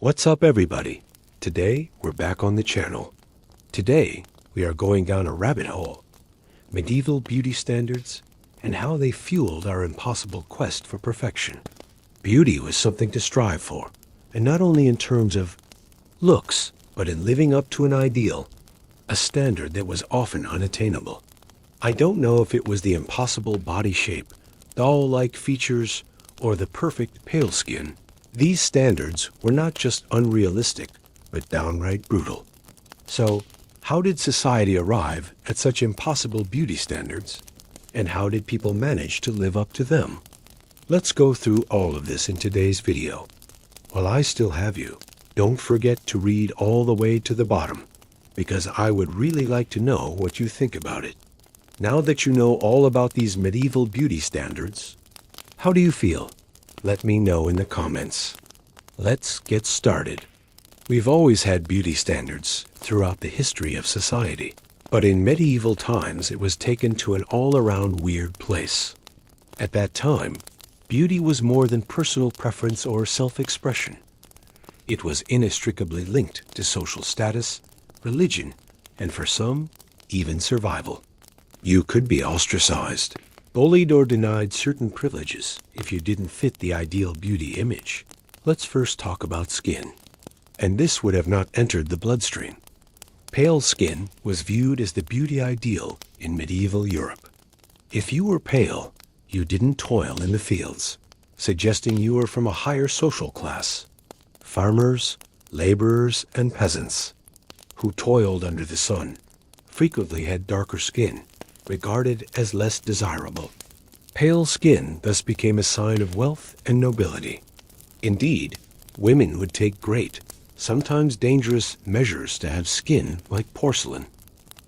What's up, everybody? Today, we're back on the channel. Today, we are going down a rabbit hole. Medieval beauty standards and how they fueled our impossible quest for perfection. Beauty was something to strive for, and not only in terms of looks, but in living up to an ideal, a standard that was often unattainable. I don't know if it was the impossible body shape, doll-like features, or the perfect pale skin. These standards were not just unrealistic, but downright brutal. So, how did society arrive at such impossible beauty standards? And how did people manage to live up to them? Let's go through all of this in today's video. While I still have you, don't forget to read all the way to the bottom, because I would really like to know what you think about it. Now that you know all about these medieval beauty standards, how do you feel? Let me know in the comments. Let's get started. We've always had beauty standards throughout the history of society, but in medieval times it was taken to an all-around weird place. At that time, beauty was more than personal preference or self-expression. It was inextricably linked to social status, religion, and for some, even survival. You could be ostracized, bullied, or denied certain privileges if you didn't fit the ideal beauty image. Let's first talk about skin. And this would have not entered the bloodstream. Pale skin was viewed as the beauty ideal in medieval Europe. If you were pale, you didn't toil in the fields, suggesting you were from a higher social class. Farmers, laborers, and peasants, who toiled under the sun, frequently had darker skin, regarded as less desirable. Pale skin thus became a sign of wealth and nobility. Indeed, women would take great, sometimes dangerous, measures to have skin like porcelain.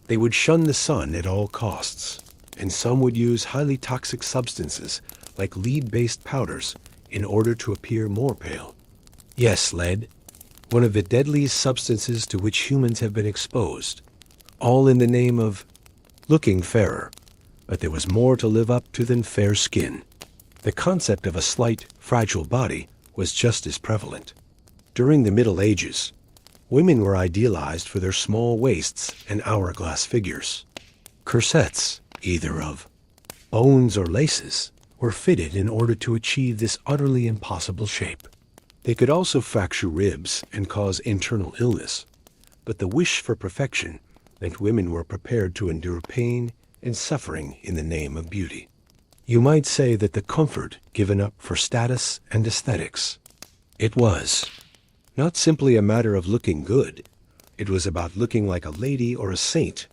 They would shun the sun at all costs, and some would use highly toxic substances like lead-based powders in order to appear more pale. Yes, lead, one of the deadliest substances to which humans have been exposed, all in the name of looking fairer, but there was more to live up to than fair skin. The concept of a slight, fragile body was just as prevalent. During the Middle Ages, women were idealized for their small waists and hourglass figures. Corsets, either of bones or laces, were fitted in order to achieve this utterly impossible shape. They could also fracture ribs and cause internal illness, but the wish for perfection meant women were prepared to endure pain and suffering in the name of beauty. You might say that the comfort given up for status and aesthetics. It was not simply a matter of looking good. It was about looking like a lady or a saint,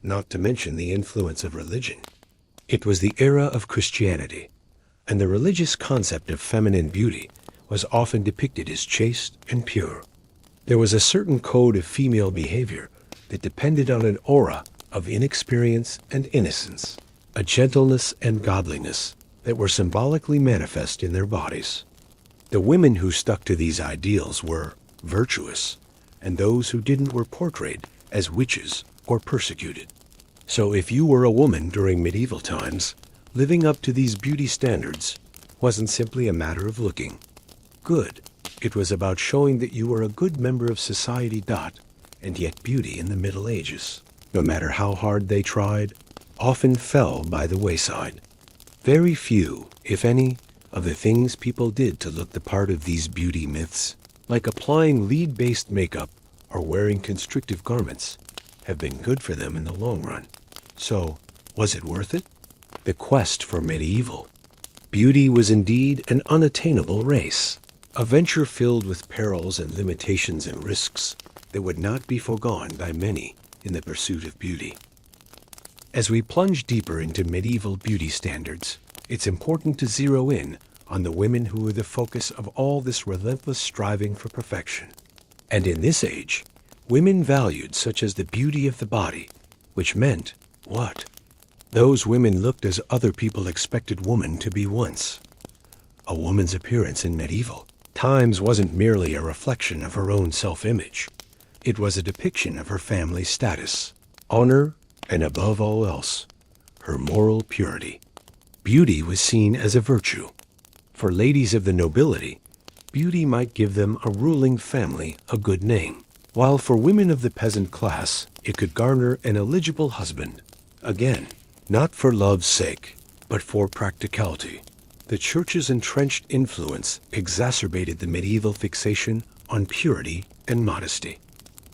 not to mention the influence of religion. It was the era of Christianity, and the religious concept of feminine beauty was often depicted as chaste and pure. There was a certain code of female behavior that depended on an aura of inexperience and innocence, a gentleness and godliness that were symbolically manifest in their bodies. The women who stuck to these ideals were virtuous, and those who didn't were portrayed as witches or persecuted. So if you were a woman during medieval times, living up to these beauty standards wasn't simply a matter of looking good. It was about showing that you were a good member of society. And yet beauty in the Middle Ages, no matter how hard they tried, often fell by the wayside. Very few, if any, of the things people did to look the part of these beauty myths, like applying lead-based makeup or wearing constrictive garments, have been good for them in the long run. So, was it worth it? The quest for medieval beauty was indeed an unattainable race, a venture filled with perils and limitations and risks that would not be forgone by many in the pursuit of beauty. As we plunge deeper into medieval beauty standards, it's important to zero in on the women who were the focus of all this relentless striving for perfection. And in this age, women valued such as the beauty of the body, which meant what? Those women looked as other people expected woman to be once. A woman's appearance in medieval times wasn't merely a reflection of her own self-image. It was a depiction of her family status, honor, and above all else, her moral purity. Beauty was seen as a virtue. For ladies of the nobility, beauty might give them a ruling family a good name, while for women of the peasant class, it could garner an eligible husband. Again, not for love's sake, but for practicality. The Church's entrenched influence exacerbated the medieval fixation on purity and modesty.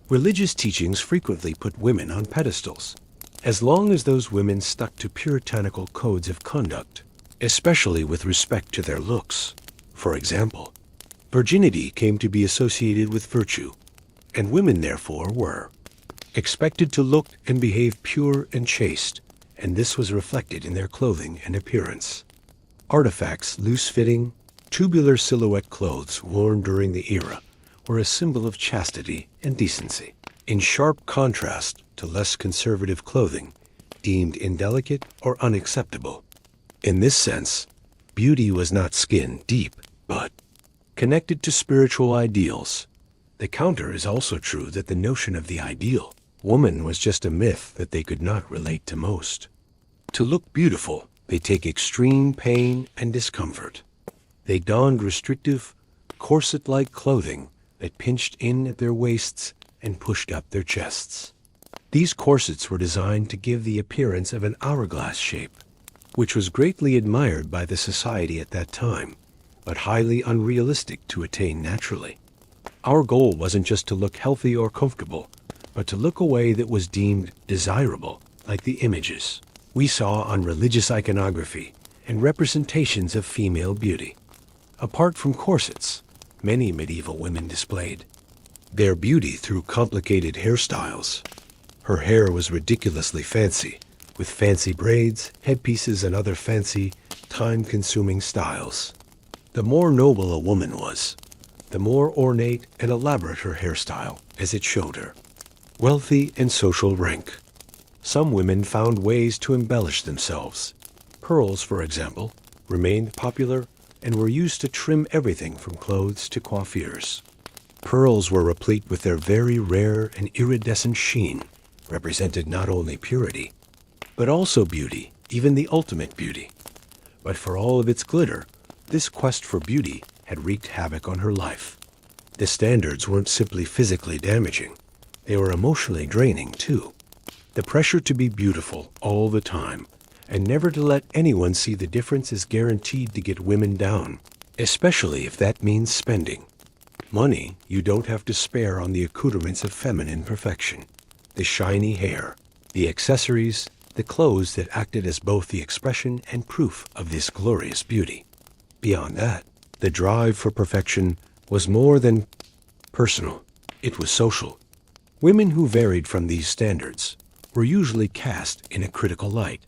Religious teachings frequently put women on pedestals, as long as those women stuck to puritanical codes of conduct, especially with respect to their looks. For example, virginity came to be associated with virtue, and women therefore were expected to look and behave pure and chaste, and this was reflected in their clothing and appearance. Artifacts, loose-fitting, tubular silhouette clothes worn during the era were a symbol of chastity and decency, in sharp contrast to less conservative clothing deemed indelicate or unacceptable. In this sense, beauty was not skin deep, but connected to spiritual ideals. The counter is also true that the notion of the ideal woman was just a myth that they could not relate to most. To look beautiful, they take extreme pain and discomfort. They donned restrictive, corset-like clothing that pinched in at their waists and pushed up their chests. These corsets were designed to give the appearance of an hourglass shape, which was greatly admired by the society at that time, but highly unrealistic to attain naturally. Our goal wasn't just to look healthy or comfortable, but to look a way that was deemed desirable, like the images we saw on religious iconography and representations of female beauty. Apart from corsets, many medieval women displayed their beauty through complicated hairstyles. Her hair was ridiculously fancy, with fancy braids, headpieces, and other fancy, time-consuming styles. The more noble a woman was, the more ornate and elaborate her hairstyle, as it showed her wealthy and social rank. Some women found ways to embellish themselves. Pearls, for example, remained popular and were used to trim everything from clothes to coiffures. Pearls were replete with their very rare and iridescent sheen, represented not only purity, but also beauty, even the ultimate beauty. But for all of its glitter, this quest for beauty had wreaked havoc on her life. The standards weren't simply physically damaging, they were emotionally draining too. The pressure to be beautiful all the time, and never to let anyone see the difference, is guaranteed to get women down, especially if that means spending money you don't have to spare on the accoutrements of feminine perfection. The shiny hair, the accessories, the clothes that acted as both the expression and proof of this glorious beauty. Beyond that, the drive for perfection was more than personal, it was social. Women who varied from these standards were usually cast in a critical light.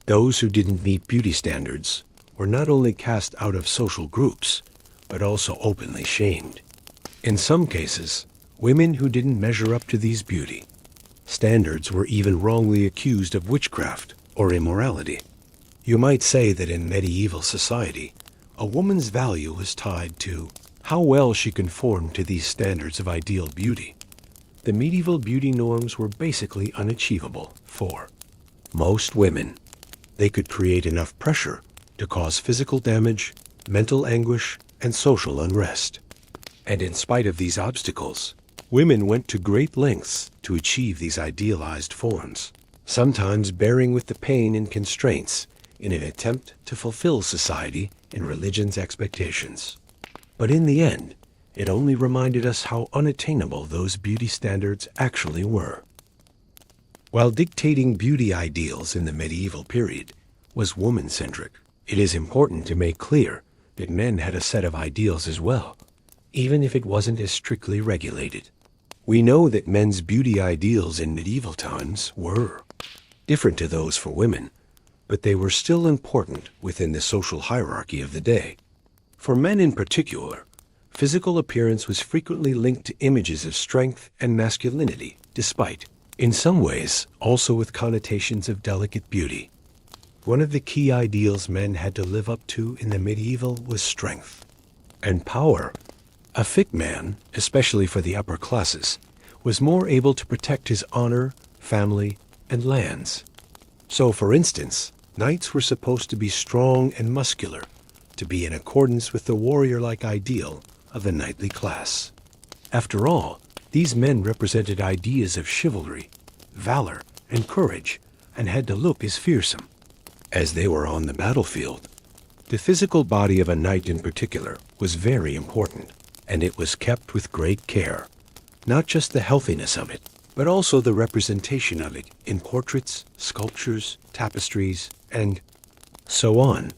Those who didn't meet beauty standards were not only cast out of social groups, but also openly shamed. In some cases, women who didn't measure up to these beauty standards were even wrongly accused of witchcraft or immorality. You might say that in medieval society, a woman's value was tied to how well she conformed to these standards of ideal beauty. The medieval beauty norms were basically unachievable for most women. They could create enough pressure to cause physical damage, mental anguish, and social unrest. And in spite of these obstacles, women went to great lengths to achieve these idealized forms, sometimes bearing with the pain and constraints in an attempt to fulfill society and religion's expectations. But in the end, it only reminded us how unattainable those beauty standards actually were. While dictating beauty ideals in the medieval period was woman-centric, it is important to make clear that men had a set of ideals as well, even if it wasn't as strictly regulated. We know that men's beauty ideals in medieval times were different to those for women, but they were still important within the social hierarchy of the day. For men in particular, physical appearance was frequently linked to images of strength and masculinity, despite, in some ways, also with connotations of delicate beauty. One of the key ideals men had to live up to in the medieval was strength and power. A fit man, especially for the upper classes, was more able to protect his honor, family, and lands. So, for instance, knights were supposed to be strong and muscular, to be in accordance with the warrior-like ideal of the knightly class. After all, these men represented ideas of chivalry, valor, and courage, and had to look as fearsome as they were on the battlefield. The physical body of a knight in particular was very important, and it was kept with great care. Not just the healthiness of it, but also the representation of it in portraits, sculptures, tapestries, and so on.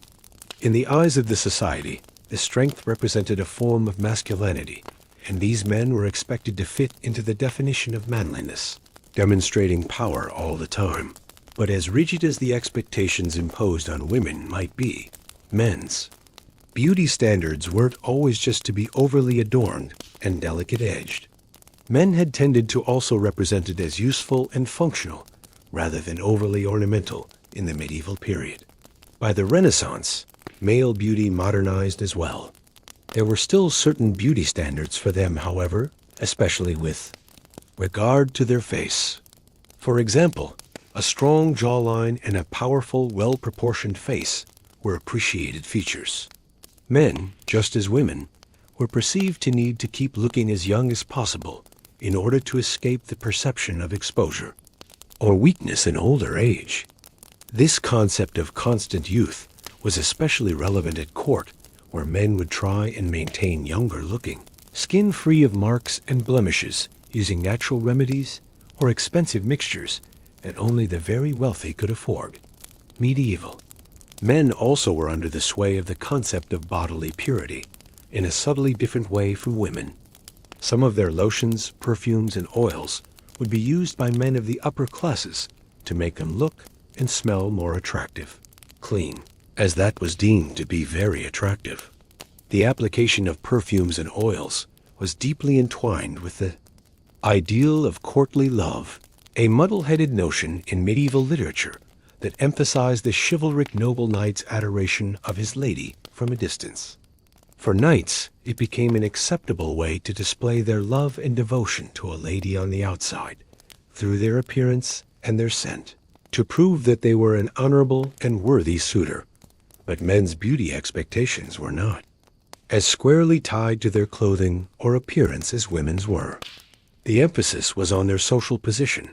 In the eyes of the society, the strength represented a form of masculinity, and these men were expected to fit into the definition of manliness, demonstrating power all the time. But as rigid as the expectations imposed on women might be, men's beauty standards weren't always just to be overly adorned and delicate-edged. Men had tended to also represent it as useful and functional, rather than overly ornamental in the medieval period. By the Renaissance, male beauty modernized as well. There were still certain beauty standards for them, however, especially with regard to their face. For example, a strong jawline and a powerful, well-proportioned face were appreciated features. Men, just as women, were perceived to need to keep looking as young as possible in order to escape the perception of exposure or weakness in older age. This concept of constant youth was especially relevant at court, where men would try and maintain younger-looking skin free of marks and blemishes using natural remedies or expensive mixtures that only the very wealthy could afford. Medieval men also were under the sway of the concept of bodily purity in a subtly different way from women. Some of their lotions, perfumes, and oils would be used by men of the upper classes to make them look and smell more attractive, clean, as that was deemed to be very attractive. The application of perfumes and oils was deeply entwined with the ideal of courtly love, a muddle-headed notion in medieval literature that emphasized the chivalric noble knight's adoration of his lady from a distance. For knights, it became an acceptable way to display their love and devotion to a lady on the outside, through their appearance and their scent, to prove that they were an honorable and worthy suitor. But men's beauty expectations were not as squarely tied to their clothing or appearance as women's were. The emphasis was on their social position,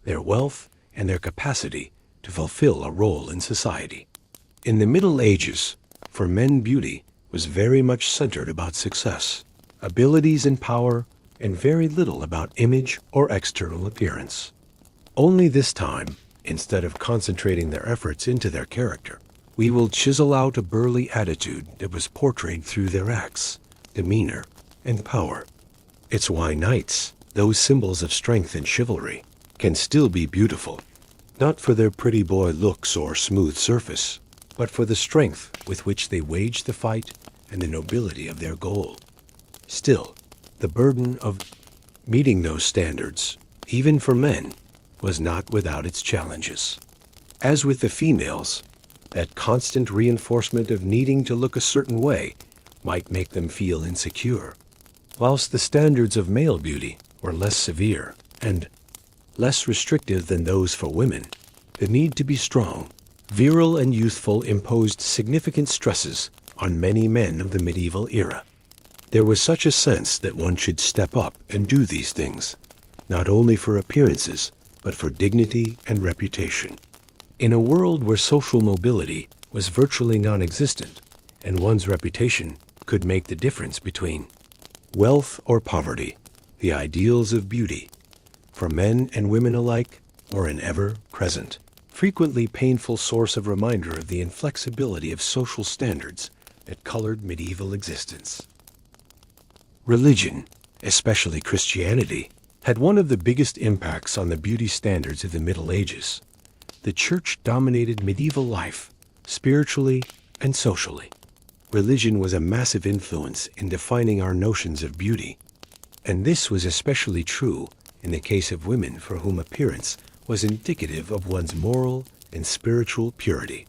their wealth, and their capacity to fulfill a role in society. In the Middle Ages, for men, beauty was very much centered about success, abilities, and power, and very little about image or external appearance. Only this time, instead of concentrating their efforts into their character, we will chisel out a burly attitude that was portrayed through their acts, demeanor, and power. It's why knights, those symbols of strength and chivalry, can still be beautiful, not for their pretty boy looks or smooth surface, but for the strength with which they waged the fight and the nobility of their goal. Still, the burden of meeting those standards, even for men, was not without its challenges. As with the females, that constant reinforcement of needing to look a certain way might make them feel insecure, whilst the standards of male beauty were less severe and less restrictive than those for women. The need to be strong, virile, and youthful imposed significant stresses on many men of the medieval era. There was such a sense that one should step up and do these things, not only for appearances, but for dignity and reputation. In a world where social mobility was virtually non-existent, and one's reputation could make the difference between wealth or poverty, the ideals of beauty, for men and women alike, were an ever-present, frequently painful source of reminder of the inflexibility of social standards that colored medieval existence. Religion, especially Christianity, had one of the biggest impacts on the beauty standards of the Middle Ages. The Church dominated medieval life, spiritually and socially. Religion was a massive influence in defining our notions of beauty, and this was especially true in the case of women for whom appearance was indicative of one's moral and spiritual purity.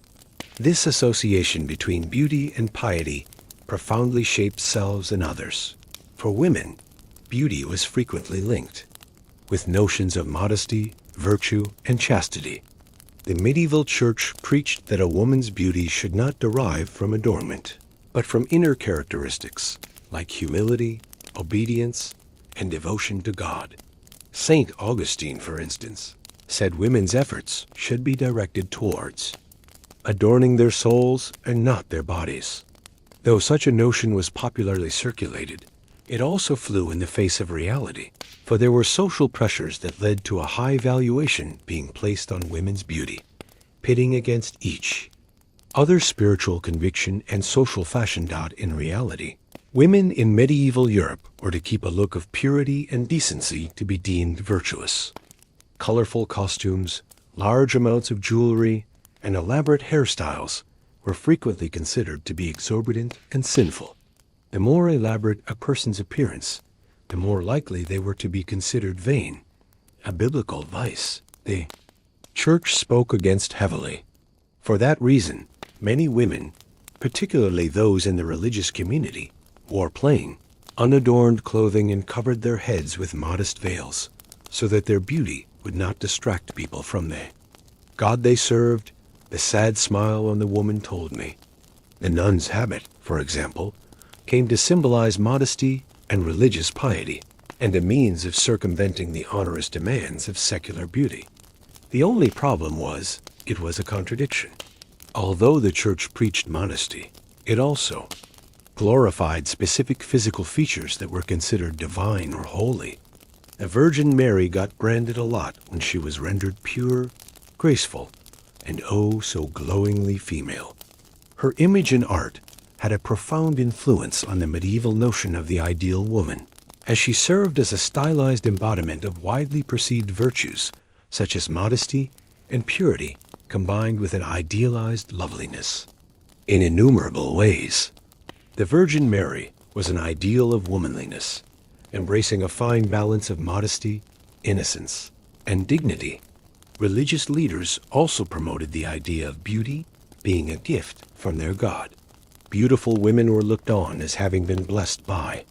This association between beauty and piety profoundly shaped selves and others. For women, beauty was frequently linked with notions of modesty, virtue, and chastity. The medieval church preached that a woman's beauty should not derive from adornment, but from inner characteristics, like humility, obedience, and devotion to God. Saint Augustine, for instance, said women's efforts should be directed towards adorning their souls and not their bodies. Though such a notion was popularly circulated, it also flew in the face of reality, for there were social pressures that led to a high valuation being placed on women's beauty, pitting against each other spiritual conviction and social fashion. In reality, women in medieval Europe were to keep a look of purity and decency to be deemed virtuous. Colorful costumes, large amounts of jewelry, and elaborate hairstyles were frequently considered to be exorbitant and sinful. The more elaborate a person's appearance, the more likely they were to be considered vain, a biblical vice. The church spoke against heavily. For that reason, many women, particularly those in the religious community, wore plain, unadorned clothing and covered their heads with modest veils, so that their beauty would not distract people from the God they served. The sad smile on the woman told me. The nun's habit, for example, came to symbolize modesty and religious piety, and a means of circumventing the onerous demands of secular beauty. The only problem was, it was a contradiction. Although the church preached modesty, it also glorified specific physical features that were considered divine or holy. The Virgin Mary got branded a lot when she was rendered pure, graceful, and oh so glowingly female. Her image in art had a profound influence on the medieval notion of the ideal woman, as she served as a stylized embodiment of widely perceived virtues, such as modesty and purity, combined with an idealized loveliness. In innumerable ways, the Virgin Mary was an ideal of womanliness, embracing a fine balance of modesty, innocence, and dignity. Religious leaders also promoted the idea of beauty being a gift from their God. Beautiful women were looked on as having been blessed by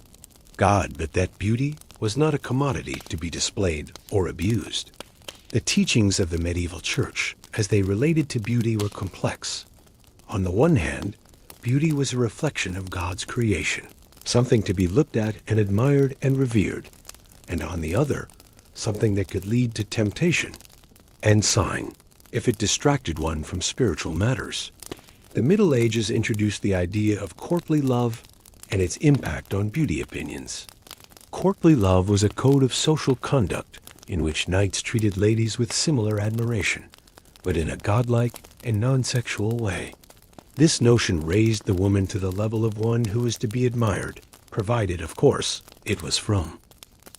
God, but that beauty was not a commodity to be displayed or abused. The teachings of the medieval church, as they related to beauty, were complex. On the one hand, beauty was a reflection of God's creation, something to be looked at and admired and revered, and on the other, something that could lead to temptation and sign if it distracted one from spiritual matters. The Middle Ages introduced the idea of courtly love and its impact on beauty opinions. Courtly love was a code of social conduct in which knights treated ladies with similar admiration, but in a godlike and non-sexual way. This notion raised the woman to the level of one who was to be admired, provided, of course, it was from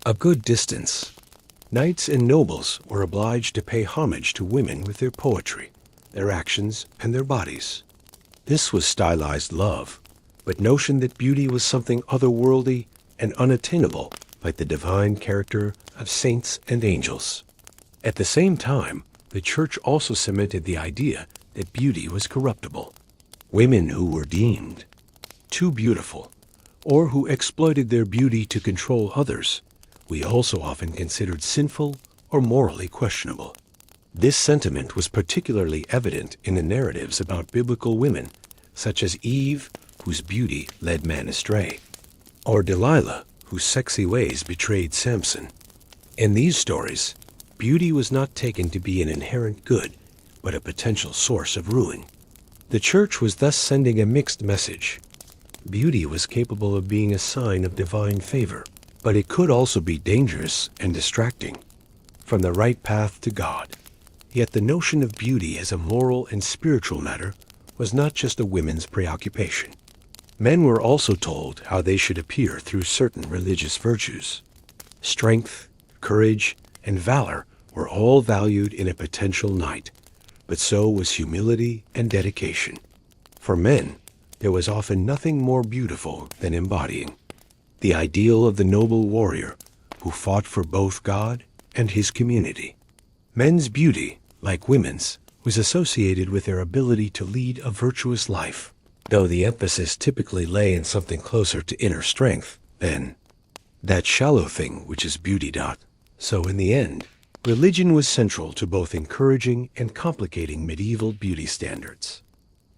a good distance. Knights and nobles were obliged to pay homage to women with their poetry, their actions, and their bodies. This was stylized love, but notion that beauty was something otherworldly and unattainable, like the divine character of saints and angels. At the same time, the church also cemented the idea that beauty was corruptible. Women who were deemed too beautiful, or who exploited their beauty to control others, we also often considered sinful or morally questionable. This sentiment was particularly evident in the narratives about biblical women, such as Eve, whose beauty led man astray, or Delilah, whose sexy ways betrayed Samson. In these stories, beauty was not taken to be an inherent good, but a potential source of ruin. The church was thus sending a mixed message. Beauty was capable of being a sign of divine favor, but it could also be dangerous and distracting from the right path to God. Yet the notion of beauty as a moral and spiritual matter was not just a women's preoccupation. Men were also told how they should appear through certain religious virtues. Strength, courage, and valor were all valued in a potential knight, but so was humility and dedication. For men, there was often nothing more beautiful than embodying the ideal of the noble warrior who fought for both God and his community. Men's beauty, like women's, was associated with their ability to lead a virtuous life, though the emphasis typically lay in something closer to inner strength than that shallow thing which is beauty. So in the end, religion was central to both encouraging and complicating medieval beauty standards.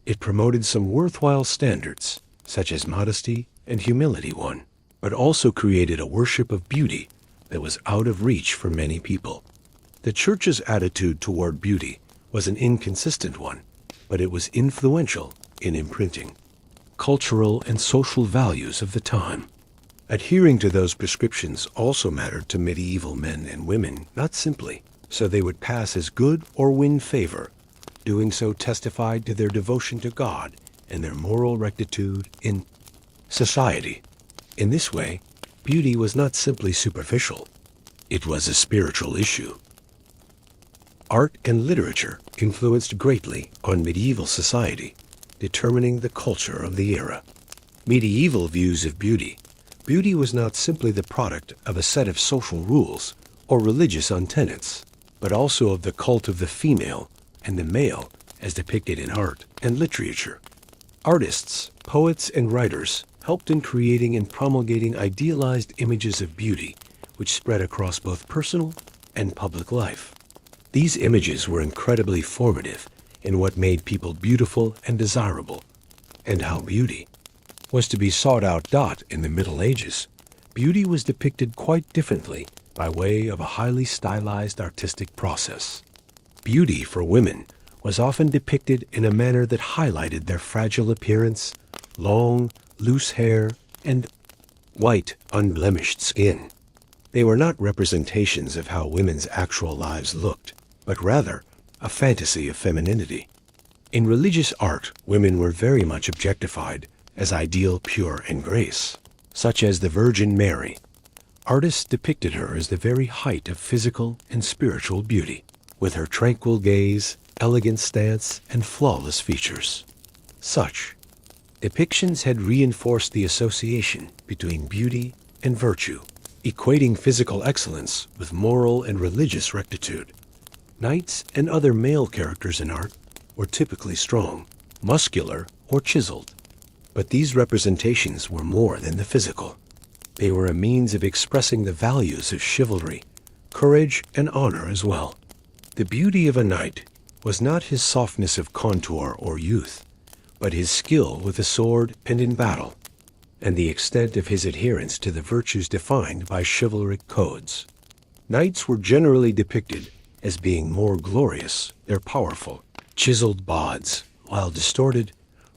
It promoted some worthwhile standards, such as modesty and humility one, but also created a worship of beauty that was out of reach for many people. The church's attitude toward beauty was an inconsistent one, but it was influential in imprinting cultural and social values of the time. Adhering to those prescriptions also mattered to medieval men and women, not simply so they would pass as good or win favor. Doing so testified to their devotion to God and their moral rectitude in society. In this way, beauty was not simply superficial. It was a spiritual issue. Art and literature influenced greatly on medieval society, determining the culture of the era. Medieval views of beauty. Beauty was not simply the product of a set of social rules or religious tenets, but also of the cult of the female and the male as depicted in art and literature. Artists, poets, and writers helped in creating and promulgating idealized images of beauty, which spread across both personal and public life. These images were incredibly formative in what made people beautiful and desirable, and how beauty was to be sought out. In the Middle Ages, beauty was depicted quite differently by way of a highly stylized artistic process. Beauty for women was often depicted in a manner that highlighted their fragile appearance, long, loose hair, and white, unblemished skin. They were not representations of how women's actual lives looked, but rather a fantasy of femininity. In religious art, women were very much objectified as ideal, pure, and grace, such as the Virgin Mary. Artists depicted her as the very height of physical and spiritual beauty, with her tranquil gaze, elegant stance, and flawless features. Such depictions had reinforced the association between beauty and virtue, equating physical excellence with moral and religious rectitude. Knights and other male characters in art were typically strong, muscular, or chiseled. But these representations were more than the physical. They were a means of expressing the values of chivalry, courage, and honor as well. The beauty of a knight was not his softness of contour or youth, but his skill with the sword and in battle, and the extent of his adherence to the virtues defined by chivalric codes. Knights were generally depicted as being more glorious. Their powerful, chiseled bods, while distorted,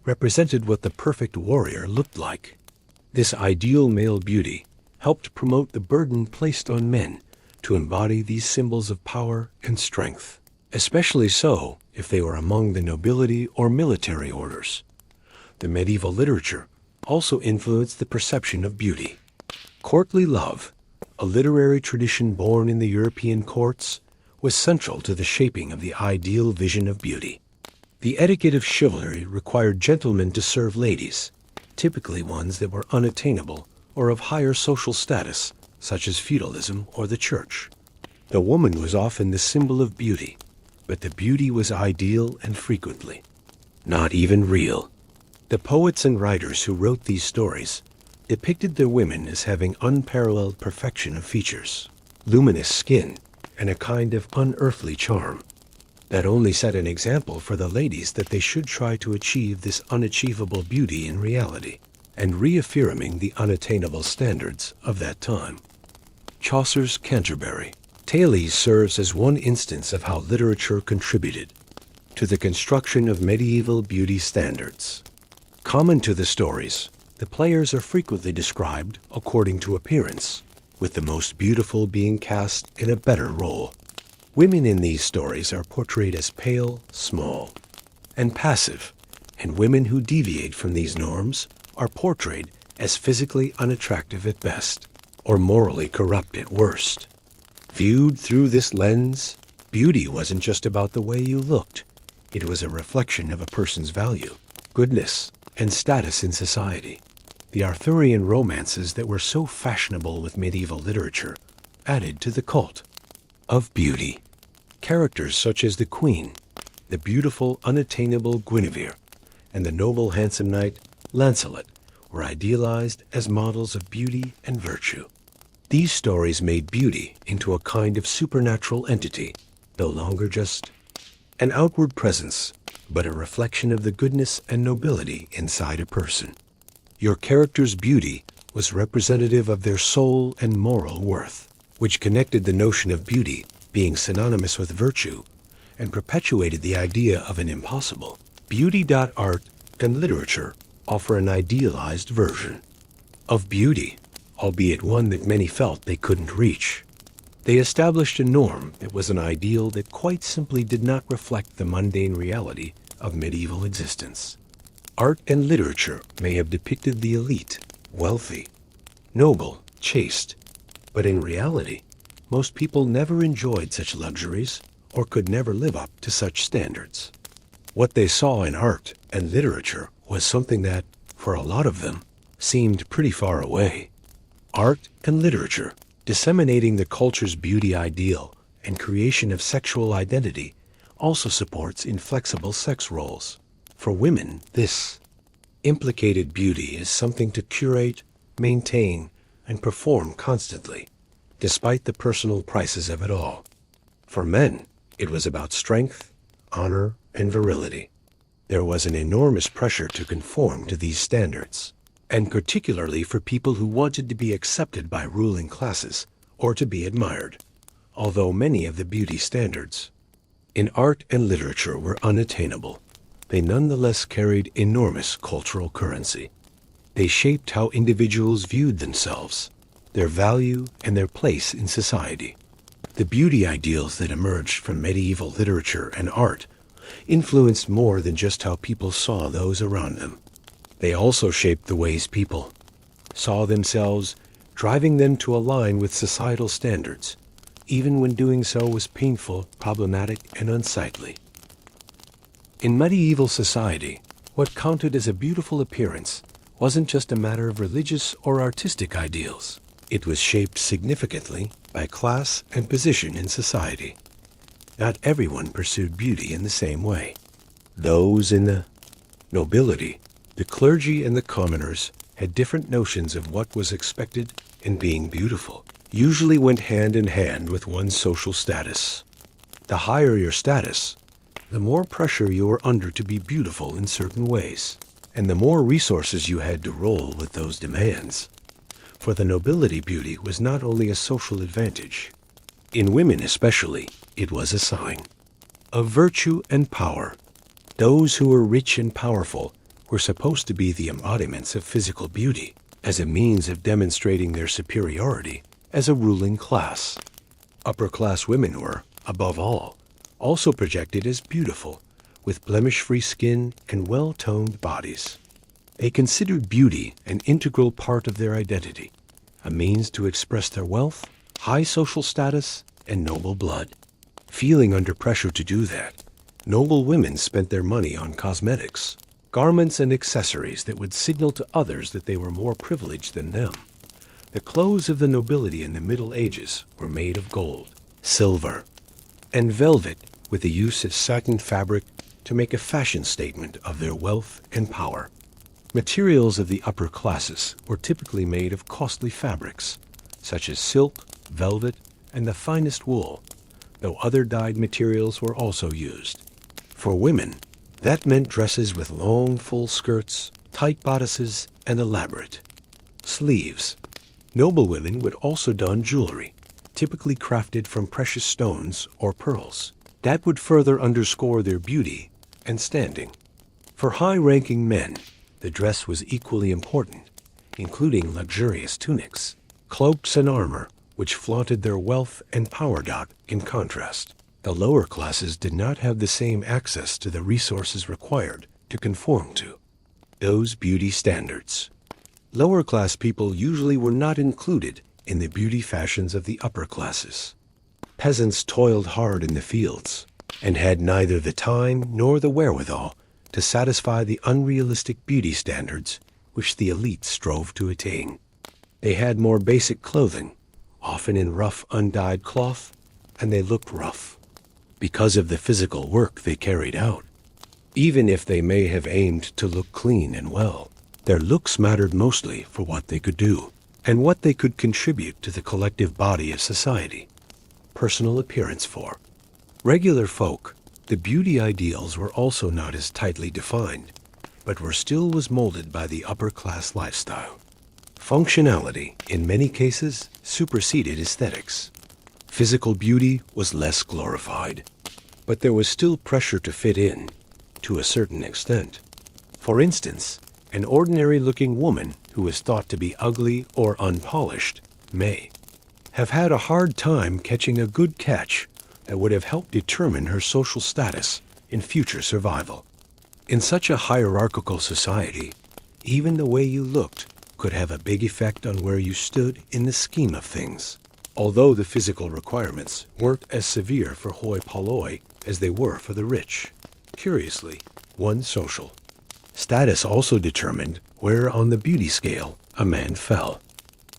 represented what the perfect warrior looked like. This ideal male beauty helped promote the burden placed on men to embody these symbols of power and strength, especially so if they were among the nobility or military orders. The medieval literature also influenced the perception of beauty. Courtly love, a literary tradition born in the European courts, was central to the shaping of the ideal vision of beauty. The etiquette of chivalry required gentlemen to serve ladies, typically ones that were unattainable or of higher social status, such as feudalism or the church. The woman was often the symbol of beauty, but the beauty was ideal and frequently not even real. The poets and writers who wrote these stories depicted their women as having unparalleled perfection of features, luminous skin, and a kind of unearthly charm that only set an example for the ladies that they should try to achieve this unachievable beauty in reality, and reaffirming the unattainable standards of that time. Chaucer's Canterbury Tales serves as one instance of how literature contributed to the construction of medieval beauty standards. Common to the stories, the players are frequently described according to appearance, with the most beautiful being cast in a better role. Women in these stories are portrayed as pale, small, and passive, and women who deviate from these norms are portrayed as physically unattractive at best, or morally corrupt at worst. Viewed through this lens, beauty wasn't just about the way you looked. It was a reflection of a person's value, goodness, and status in society. The Arthurian romances that were so fashionable with medieval literature added to the cult of beauty. Characters such as the Queen, the beautiful, unattainable Guinevere, and the noble, handsome knight Lancelot were idealized as models of beauty and virtue. These stories made beauty into a kind of supernatural entity, no longer just an outward presence, but a reflection of the goodness and nobility inside a person. Your character's beauty was representative of their soul and moral worth, which connected the notion of beauty being synonymous with virtue and perpetuated the idea of an impossible. Beauty. Art and literature offer an idealized version of beauty, albeit one that many felt they couldn't reach. They established a norm that was an ideal that quite simply did not reflect the mundane reality of medieval existence. Art and literature may have depicted the elite, wealthy, noble, chaste, but in reality, most people never enjoyed such luxuries or could never live up to such standards. What they saw in art and literature was something that, for a lot of them, seemed pretty far away. Art and literature, disseminating the culture's beauty ideal and creation of sexual identity, also supports inflexible sex roles. For women, this implicated beauty is something to curate, maintain, and perform constantly, despite the personal prices of it all. For men, it was about strength, honor, and virility. There was an enormous pressure to conform to these standards, and particularly for people who wanted to be accepted by ruling classes or to be admired, although many of the beauty standards in art and literature were unattainable. They nonetheless carried enormous cultural currency. They shaped how individuals viewed themselves, their value, and their place in society. The beauty ideals that emerged from medieval literature and art influenced more than just how people saw those around them. They also shaped the ways people saw themselves, driving them to align with societal standards, even when doing so was painful, problematic, and unsightly. In medieval society, what counted as a beautiful appearance wasn't just a matter of religious or artistic ideals. It was shaped significantly by class and position in society. Not everyone pursued beauty in the same way. Those in the nobility, the clergy, and the commoners had different notions of what was expected in being beautiful, usually went hand in hand with one's social status. The higher your status, the more pressure you were under to be beautiful in certain ways, and the more resources you had to roll with those demands. For the nobility, beauty was not only a social advantage. In women especially, it was a sign of virtue and power. Those who were rich and powerful were supposed to be the embodiments of physical beauty, as a means of demonstrating their superiority as a ruling class. Upper-class women were, above all, also projected as beautiful, with blemish-free skin and well-toned bodies. They considered beauty an integral part of their identity, a means to express their wealth, high social status, and noble blood. Feeling under pressure to do that, noble women spent their money on cosmetics, garments, and accessories that would signal to others that they were more privileged than them. The clothes of the nobility in the Middle Ages were made of gold, silver, and velvet, with the use of satin fabric to make a fashion statement of their wealth and power. Materials of the upper classes were typically made of costly fabrics, such as silk, velvet, and the finest wool, though other dyed materials were also used. For women, that meant dresses with long, full skirts, tight bodices, and elaborate sleeves. Noble women would also don jewelry, typically crafted from precious stones or pearls, that would further underscore their beauty and standing. For high-ranking men, the dress was equally important, including luxurious tunics, cloaks, and armor, which flaunted their wealth and power. In contrast, the lower classes did not have the same access to the resources required to conform to those beauty standards. Lower-class people usually were not included in the beauty fashions of the upper classes. Peasants toiled hard in the fields and had neither the time nor the wherewithal to satisfy the unrealistic beauty standards which the elite strove to attain. They had more basic clothing, often in rough, undyed cloth, and they looked rough because of the physical work they carried out. Even if they may have aimed to look clean and well, their looks mattered mostly for what they could do and what they could contribute to the collective body of society. Personal appearance. For regular folk, the beauty ideals were also not as tightly defined. but still was molded by the upper-class lifestyle. Functionality, in many cases, superseded aesthetics. Physical beauty was less glorified, but there was still pressure to fit in, to a certain extent. For instance, an ordinary-looking woman who is thought to be ugly or unpolished may have had a hard time catching a good catch that would have helped determine her social status in future survival. In such a hierarchical society, even the way you looked could have a big effect on where you stood in the scheme of things, although the physical requirements weren't as severe for hoi polloi as they were for the rich. Curiously, one social status also determined where on the beauty scale a man fell.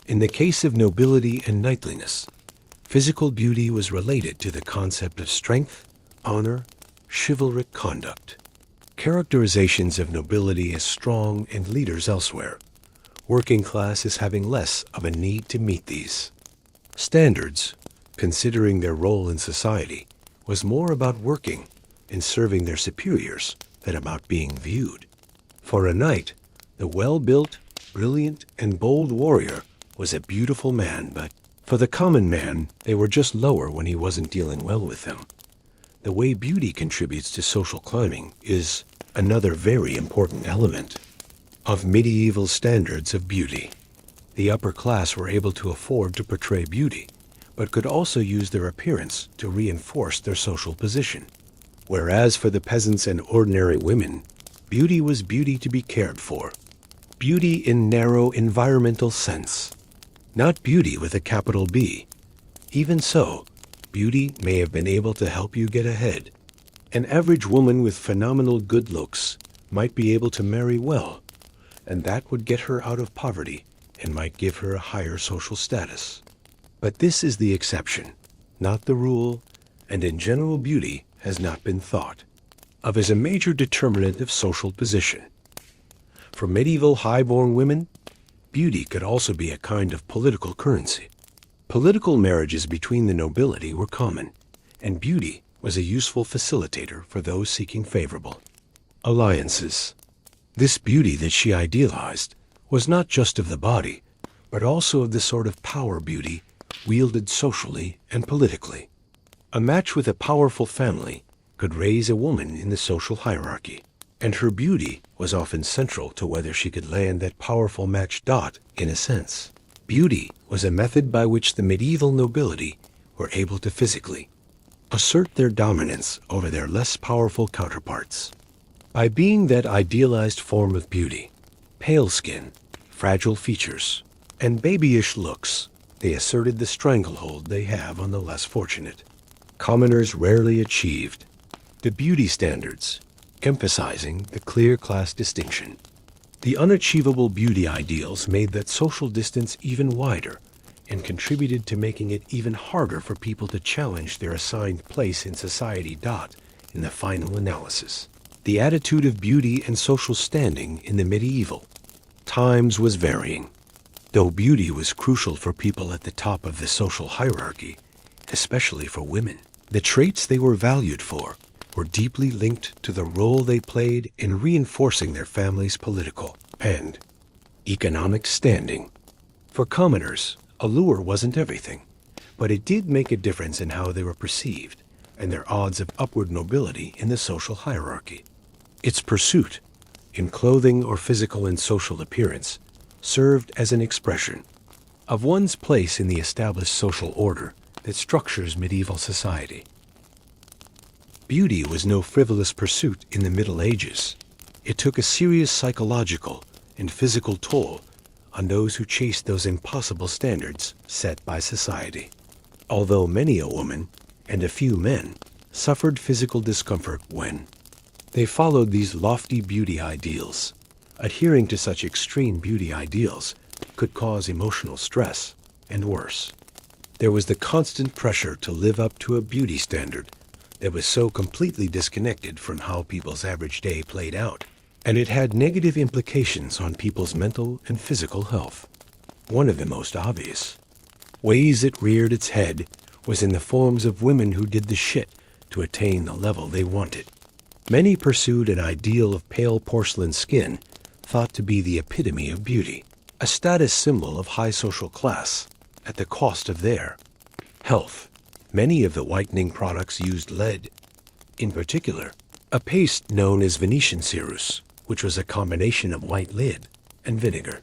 In the case of nobility and knightliness, physical beauty was related to the concept of strength, honor, chivalric conduct. Characterizations of nobility as strong and leaders elsewhere, working class as having less of a need to meet these standards, considering their role in society, was more about working and serving their superiors than about being viewed. For a knight, the well-built, brilliant, and bold warrior was a beautiful man, but for the common man, they were just lower when he wasn't dealing well with them. The way beauty contributes to social climbing is another very important element of medieval standards of beauty. The upper class were able to afford to portray beauty, but could also use their appearance to reinforce their social position. Whereas for the peasants and ordinary women, beauty was beauty to be cared for. Beauty in narrow environmental sense, not beauty with a capital B. Even so, beauty may have been able to help you get ahead. An average woman with phenomenal good looks might be able to marry well, and that would get her out of poverty and might give her a higher social status. But this is the exception, not the rule, and in general beauty has not been thought of as a major determinant of social position. For medieval high-born women, beauty could also be a kind of political currency. Political marriages between the nobility were common, and beauty was a useful facilitator for those seeking favorable alliances. This beauty that she idealized was not just of the body, but also of the sort of power beauty wielded socially and politically. A match with a powerful family could raise a woman in the social hierarchy, and her beauty was often central to whether she could land that powerful match. In a sense, beauty was a method by which the medieval nobility were able to physically assert their dominance over their less powerful counterparts. By being that idealized form of beauty, pale skin, fragile features, and babyish looks, they asserted the stranglehold they have on the less fortunate. Commoners rarely achieved the beauty standards, emphasizing the clear class distinction. The unachievable beauty ideals made that social distance even wider and contributed to making it even harder for people to challenge their assigned place in society. In the final analysis, the attitude of beauty and social standing in the medieval times was varying. Though beauty was crucial for people at the top of the social hierarchy, especially for women, the traits they were valued for were deeply linked to the role they played in reinforcing their family's political and economic standing. For commoners, allure wasn't everything, but it did make a difference in how they were perceived and their odds of upward mobility in the social hierarchy. Its pursuit, in clothing or physical and social appearance, served as an expression of one's place in the established social order that structures medieval society. Beauty was no frivolous pursuit in the Middle Ages. It took a serious psychological and physical toll on those who chased those impossible standards set by society. Although many a woman and a few men suffered physical discomfort when they followed these lofty beauty ideals, adhering to such extreme beauty ideals could cause emotional stress, and worse. There was the constant pressure to live up to a beauty standard that was so completely disconnected from how people's average day played out, and it had negative implications on people's mental and physical health. One of the most obvious ways it reared its head was in the forms of women who did the shit to attain the level they wanted. Many pursued an ideal of pale porcelain skin, thought to be the epitome of beauty, a status symbol of high social class, at the cost of their health. Many of the whitening products used lead. In particular, a paste known as Venetian ceruse, which was a combination of white lead and vinegar.